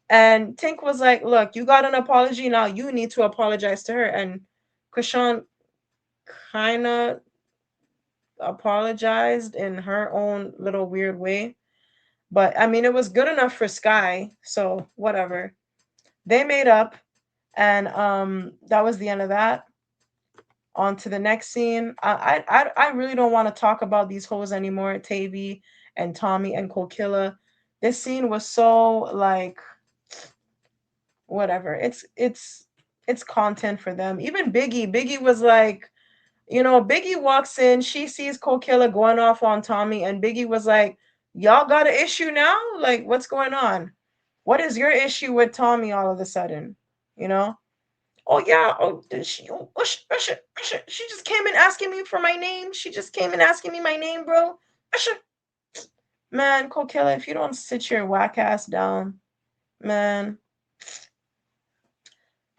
And Tink was like, "Look, you got an apology. Now you need to apologize to her." And Krishan kind of apologized in her own little weird way. But I mean, it was good enough for Sky. So whatever. They made up. And that was the end of that. On to the next scene. I really don't want to talk about these hoes anymore. Tavii and Tommie and Killa. This scene was so like whatever. It's content for them. Even Biggie was like, Biggie walks in, she sees Killa going off on Tommie, and Biggie was like, "Y'all got an issue now? Like, what's going on? What is your issue with Tommie all of a sudden?" You know? "Oh yeah, oh did she she just came in asking me for my name. She just came in asking me my name, bro. Usher." Man, Killa, if you don't sit your whack ass down, man.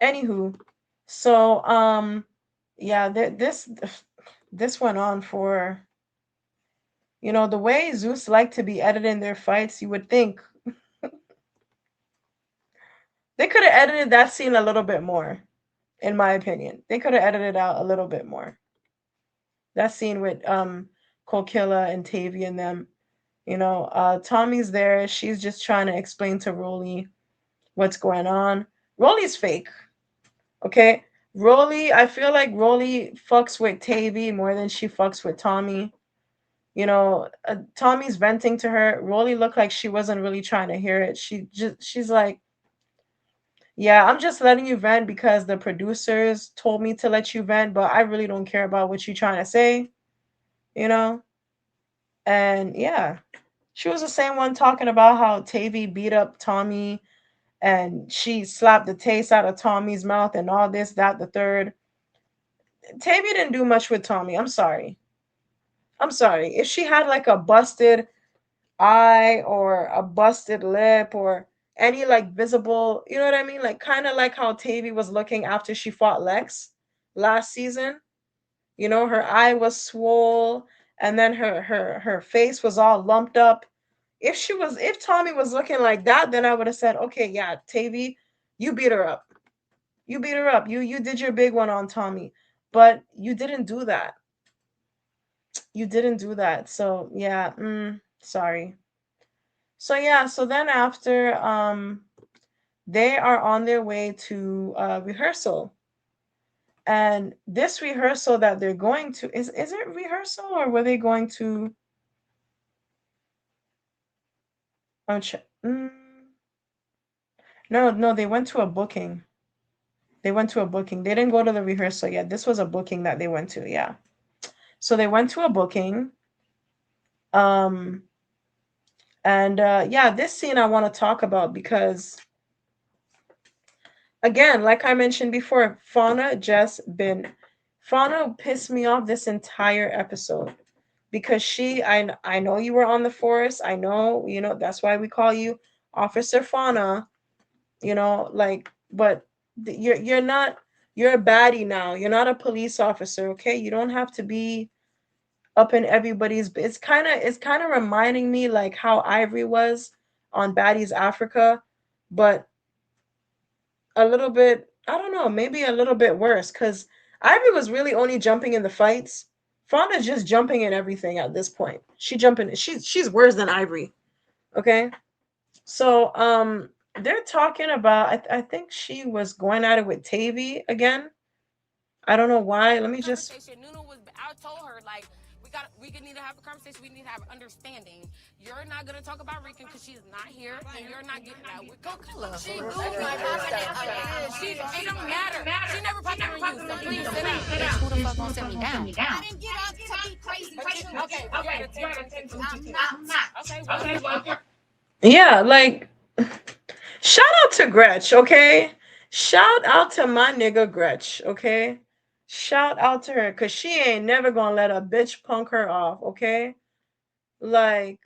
Anywho, so yeah, this went on for, the way Zeus liked to be editing their fights. You would think they could have edited that scene a little bit more. In my opinion, they could have edited out a little bit more. That scene with Killa and Tavii and them. Tommie's there. She's just trying to explain to Rolly what's going on. Rolly's fake. Okay? Rolly, I feel like Rolly fucks with Tavii more than she fucks with Tommie. Tommie's venting to her. Rolly looked like she wasn't really trying to hear it. She's like, "Yeah, I'm just letting you vent because the producers told me to let you vent, but I really don't care about what you're trying to say, you know?" And yeah, she was the same one talking about how Tavii beat up Tommie and she slapped the taste out of Tommie's mouth and all this, that, the third. Tavii didn't do much with Tommie. I'm sorry. I'm sorry. If she had like a busted eye or a busted lip or any like visible, you know what I mean? Like kind of like how Tavii was looking after she fought Lex last season. Her eye was swole and then her face was all lumped up. If Tommie was looking like that, then I would have said, "Okay, yeah, Tavii, you beat her up. You beat her up. You did your big one on Tommie." But you didn't do that. You didn't do that. So yeah, sorry. So yeah, so then after they are on their way to rehearsal. And this rehearsal that they're going to is it rehearsal or were they going to No, no, they went to a booking. They went to a booking. They didn't go to the rehearsal yet. This was a booking that they went to. Yeah. So they went to a booking. Um, and yeah, this scene I want to talk about because, again, like I mentioned before, Fauna pissed me off this entire episode because I know you were on the force. I know, that's why we call you Officer Fauna, but you're not, you're a baddie now. You're not a police officer, okay? You don't have to be up in everybody's. It's kind of reminding me like how Ivory was on Baddies Africa, but a little bit, I don't know, maybe a little bit worse because Ivory was really only jumping in the fights. Fauna's just jumping in everything at this point. She's worse than Ivory. Okay. So they're talking about, I think she was going at it with Tavii again. I don't know why. Let me just Conversation. Nunu was. I told her like we need to have a conversation. We need to have understanding. You're not gonna talk about Rican because she's not here, and you're not getting out with Killa. She do like it don't matter. She never popped in you. So please sit down. Bitch, who the fuck gonna sit me down? I didn't get up to be crazy. Okay, I'm not. Okay, well. Yeah, like shout out to Gretch, okay? Shout out to my nigga Gretch, okay? Shout out to her cuz she ain't never going to let a bitch punk her off, okay? Like,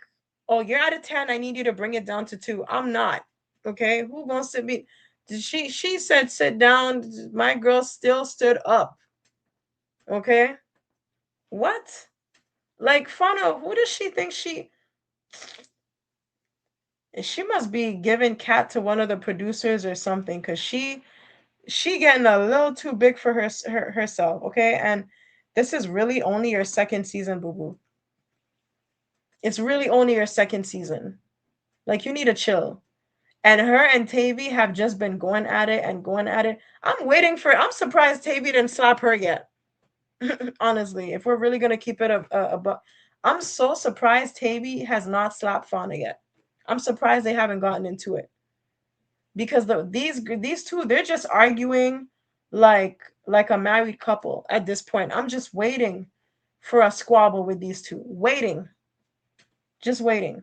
oh, you're at a 10, I need you to bring it down to 2. I'm not. Okay? Who wants to be she said sit down. My girl still stood up. Okay? What? Like Fana, who does she think she must be giving cat to one of the producers or something cuz she getting a little too big for herself, okay? And this is really only your second season, boo boo. It's really only your second season. Like you need to chill. And her and Tavii have just been going at it and going at it. I'm surprised Tavii didn't slap her yet. Honestly, if we're really gonna keep it I'm so surprised Tavii has not slapped Fauna yet. I'm surprised they haven't gotten into it because these two they're just arguing like a married couple at this point. I'm just waiting for a squabble with these two. Waiting, just waiting,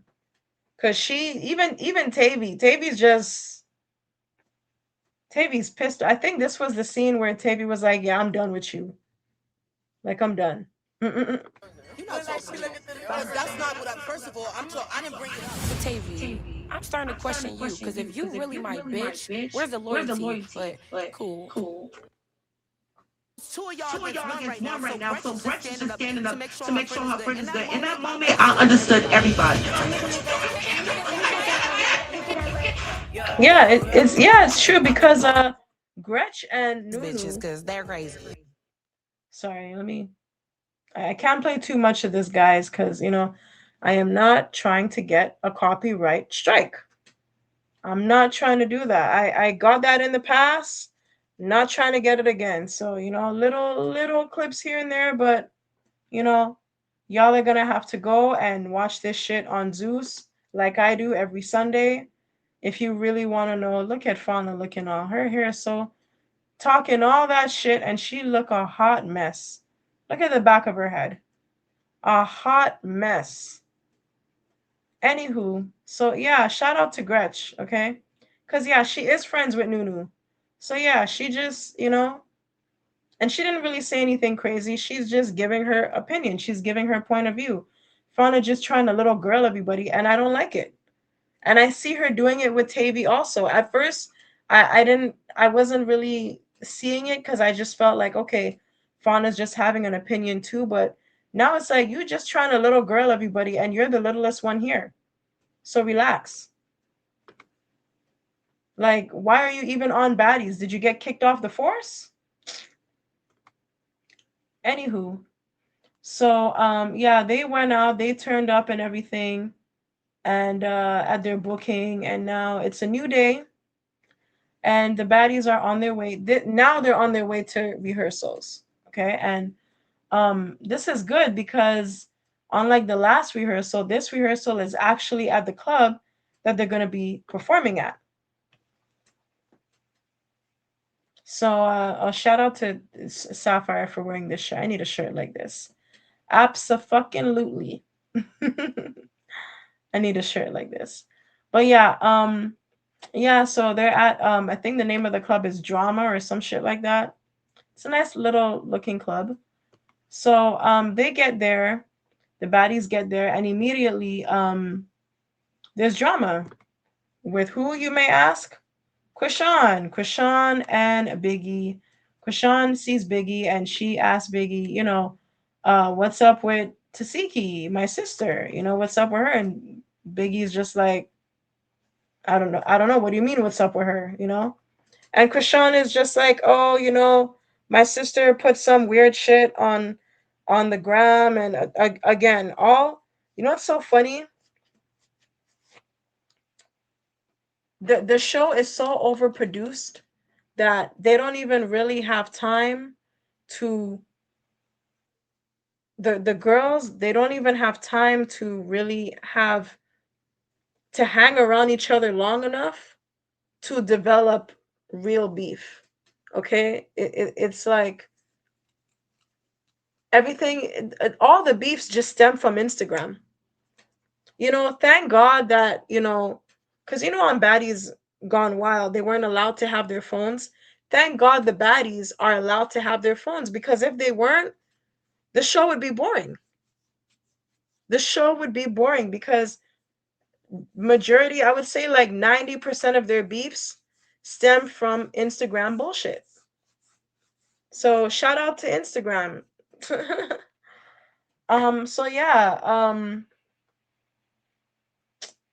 because she even Tavi's pissed. I think this was the scene where Tavii was like, "Yeah, I'm done with you. Like I'm done." Mm-mm-mm. You're not talking to me. That's not what first of all, I didn't bring it up. Tavii, I'm starting to question you because if you really my bitch, where's the loyalty? But cool. Two of y'all against one right now, so Gretch is just standing up to make sure her friend is good. In that moment, I understood everybody. Yeah, it's true because Gretch and Bitches, Nunu. because they're crazy. Sorry, I can't play too much of this, guys, because I am not trying to get a copyright strike. I'm not trying to do that. I got that in the past. Not trying to get it again. So little clips here and there, but you know, y'all are gonna have to go and watch this shit on Zeus like I do every Sunday. If you really want to know, look at Fauna looking all her hair so talking all that shit, and she look a hot mess. Look at the back of her head, a hot mess. Anywho, so yeah, shout out to Gretch, okay? Cause yeah, she is friends with Nunu. So yeah, she just, and she didn't really say anything crazy. She's just giving her opinion. She's giving her point of view. Fauna just trying to little girl everybody, and I don't like it. And I see her doing it with Tavii also. At first, I wasn't really seeing it because I just felt like, okay, Fauna's just having an opinion too. But now it's like you just trying to little girl everybody, and you're the littlest one here. So relax. Like, why are you even on Baddies? Did you get kicked off the force? Anywho, so yeah, they went out, they turned up and everything, and at their booking, and now it's a new day, and the baddies are on their way. Now they're on their way to rehearsals. Okay, and this is good because unlike the last rehearsal, this rehearsal is actually at the club, that they're going to be performing at. So a shout out to Sapphire for wearing this shirt. I need a shirt like this. Abso-fucking-lutely. I need a shirt like this. But yeah, yeah, so they're at I think the name of the club is Drama or some shit like that. It's a nice little looking club. So they get there, the baddies get there, and immediately there's drama. With who, you may ask? Krishan and Biggie. Krishan sees Biggie and she asks Biggie, what's up with Tasiki, my sister? What's up with her? And Biggie's just like, I don't know. I don't know. What do you mean, what's up with her? And Krishan is just like, oh, my sister put some weird shit on the gram, and again, what's so funny? The show is so overproduced that they don't even really have time to the girls, they don't even have time to really have to hang around each other long enough to develop real beef. Okay, it's like everything, all the beefs just stem from Instagram. Thank God that, because on Baddies Gone Wild, they weren't allowed to have their phones. Thank God the baddies are allowed to have their phones, because if they weren't, the show would be boring. The show would be boring because majority, I would say like 90% of their beefs stem from Instagram bullshit. So shout out to Instagram. So yeah,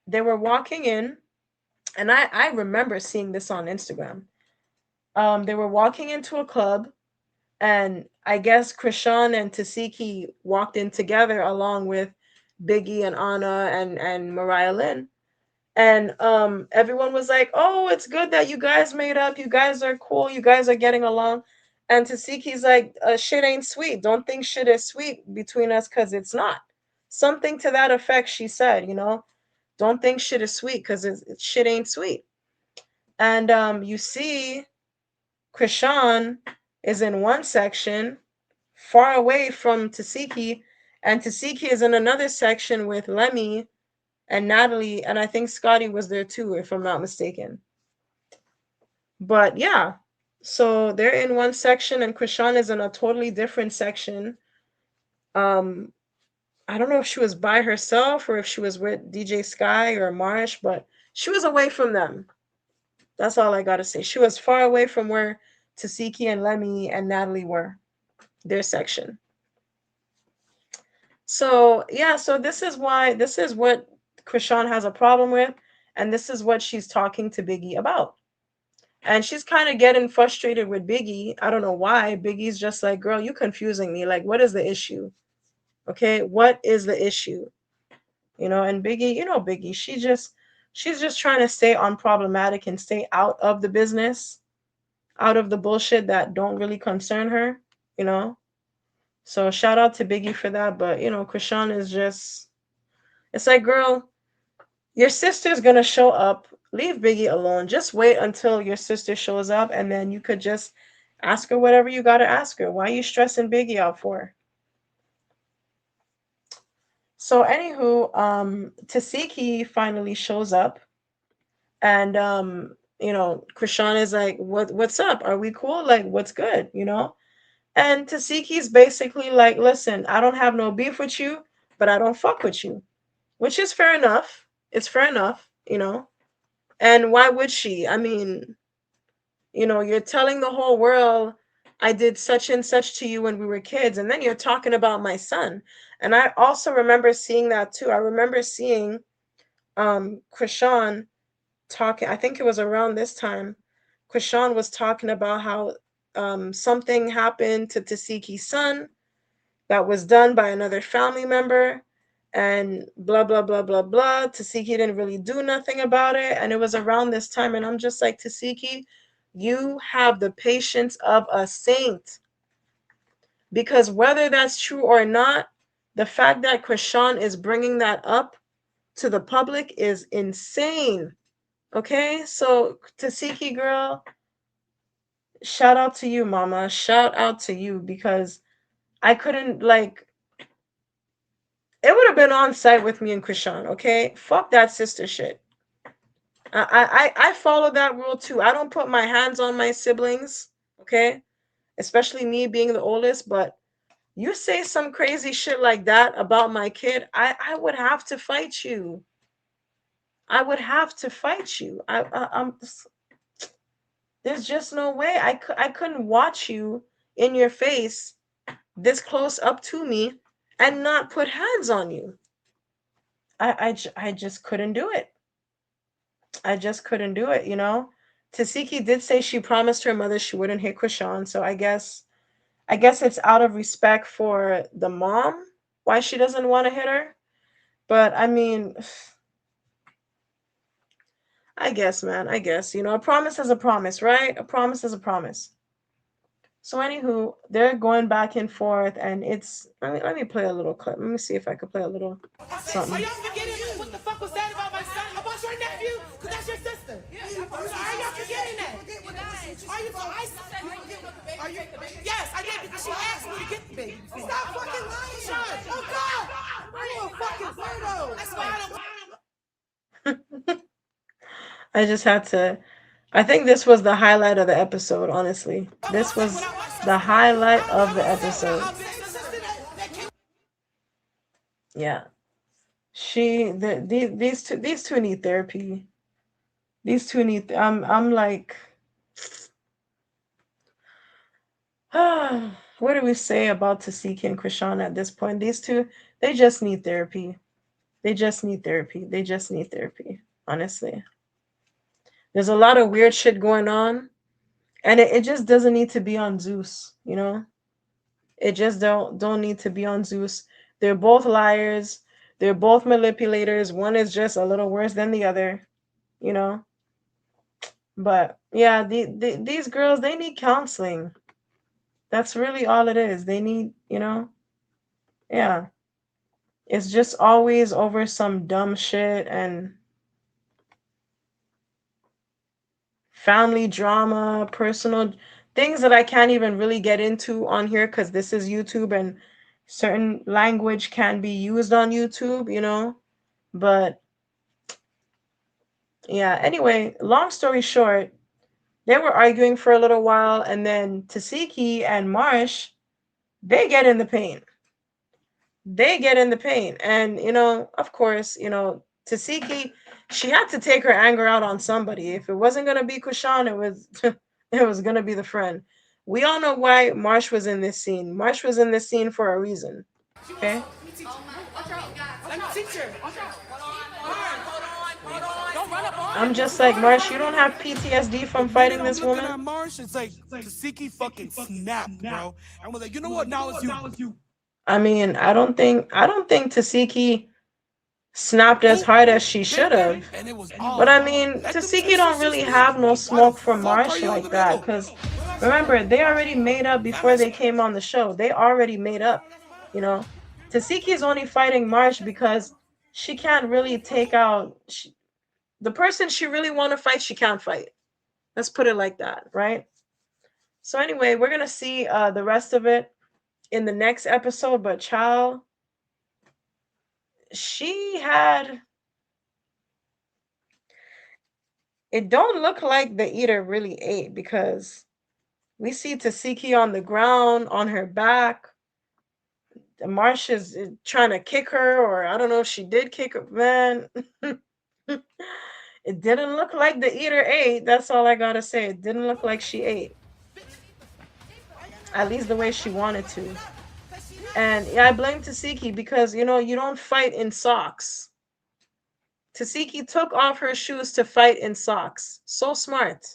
they were walking in, and I remember seeing this on Instagram. They were walking into a club, and I guess Krishan and Tasiki walked in together along with Biggie and Anna and Mariah Lynn. And everyone was like, "Oh, it's good that you guys made up. You guys are cool. You guys are getting along." And Tasiki's like, "Shit ain't sweet. Don't think shit is sweet between us, cause it's not." Something to that effect, she said. Don't think shit is sweet, cause shit ain't sweet. And you see, Krishan is in one section, far away from Tasiki, and Tasiki is in another section with Lemmy and Natalie, and I think Scotty was there too, if I'm not mistaken. But yeah, so they're in one section, and Krishan is in a totally different section. Um, I don't know if she was by herself or if she was with DJ Sky or Marsh, but she was away from them. That's all I gotta say. She was far away from where Tasiki and Lemmy and Natalie were, their section. So yeah, so this is what Krishan has a problem with, and this is what she's talking to Biggie about. And she's kind of getting frustrated with Biggie. I don't know why. Biggie's just like, girl, you confusing me. Like, what is the issue? Okay, what is the issue? And Biggie, Biggie, she's just trying to stay unproblematic and stay out of the business, out of the bullshit that don't really concern her, you know. So shout out to Biggie for that. But Krishan is just, it's like, girl, your sister's gonna show up. Leave Biggie alone. Just wait until your sister shows up, and then you could just ask her whatever you gotta ask her. Why are you stressing Biggie out for? So anywho, Tasiki finally shows up, and Krishan is like, what's up? Are we cool? Like, what's good? And Tasiki's basically like, listen, I don't have no beef with you, but I don't fuck with you, which is fair enough. It's fair enough. And why would she? I mean, you're telling the whole world I did such and such to you when we were kids, and then you're talking about my son. And I also remember seeing that too. I remember seeing Krishan talking, I think it was around this time. Krishan was talking about how something happened to Tasiki's son that was done by another family member, and blah blah blah blah blah. Tasiki didn't really do nothing about it, and it was around this time, and I'm just like, Tasiki, you have the patience of a saint, because whether that's true or not, the fact that Krishan is bringing that up to the public is insane. Okay? So, Tasiki girl, shout out to you, mama. Shout out to you because I couldn't like it would have been on site with me and Krishan, okay? Fuck that sister shit. I follow that rule too. I don't put my hands on my siblings, okay? Especially me being the oldest, but you say some crazy shit like that about my kid, I would have to fight you. I would have to fight you. I'm there's just no way. I couldn't watch you in your face this close up to me and not put hands on you. I just couldn't do it. I just couldn't do it, you know? Tasiki did say she promised her mother she wouldn't hit Krishan, so I guess it's out of respect for the mom why she doesn't want to hit her. But I mean, I guess, man, I guess. You know, a promise is a promise, right? A promise is a promise. So anywho, they're going back and forth, and it's let me play a little clip. Let me see if I could play a little Are something. y'all forgetting what the fuck was said about my son, about your nephew? Because that's your sister. Are y'all forgetting that? Are you? Are you? Yes, I did because she asked me to get the baby. Stop fucking lying, Sean. Oh God, are you a fucking weirdo? That's why I don't. I just had to. I think this was the highlight of the episode, honestly. This was the highlight of the episode. Yeah. These two need therapy. These two need I'm like what do we say about Tasiki and Krishan at this point? These two, they just need therapy. They just need therapy. They just need therapy. Honestly. There's a lot of weird shit going on. And it just doesn't need to be on Zeus, you know? It just don't need to be on Zeus. They're both liars. They're both manipulators. One is just a little worse than the other, you know? But yeah, these girls, they need counseling. That's really all it is. They need, yeah. It's just always over some dumb shit and family drama, personal things that I can't even really get into on here because this is YouTube and certain language can be used on YouTube, But yeah, anyway, long story short, they were arguing for a little while and then Tasiki and Marsh, they get in the paint. They get in the paint. And, of course, Tasiki, she had to take her anger out on somebody. If it wasn't gonna be Kushan, it was it was gonna be the friend. We all know why Marsh was in this scene. Marsh was in this scene for a reason. Okay? Let me teach her. I'm just like, Marsh, you don't have PTSD from fighting this woman? At Marsh, it's like Tasiki fucking snapped, bro. And we're like, you know what? Now it's you. I mean, I don't think Tasiki snapped as hard as she should have. But I mean, Tasiki don't really have no smoke for Marsh like that. Because remember, they already made up before they came on the show. They already made up, you know. Tasiki is only fighting Marsh because she can't really take out the person she really want to fight. She can't fight. Let's put it like that, right? So anyway, we're gonna see the rest of it in the next episode. But child, she had. It don't look like the eater really ate because we see Tasiki on the ground on her back. Marsha's trying to kick her, or I don't know if she did kick her. Man, it didn't look like the eater ate. That's all I gotta say. It didn't look like she ate. At least the way she wanted to. And yeah, I blame Tasiki because, you don't fight in socks. Tasiki took off her shoes to fight in socks. So smart.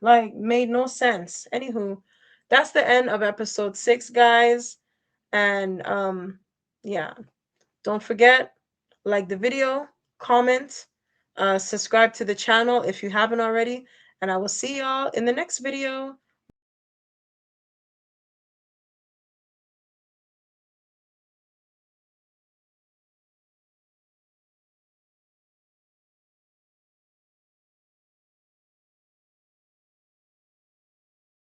Like, made no sense. Anywho, that's the end of episode 6, guys. And yeah, don't forget, like the video, comment, subscribe to the channel if you haven't already, and I will see y'all in the next video.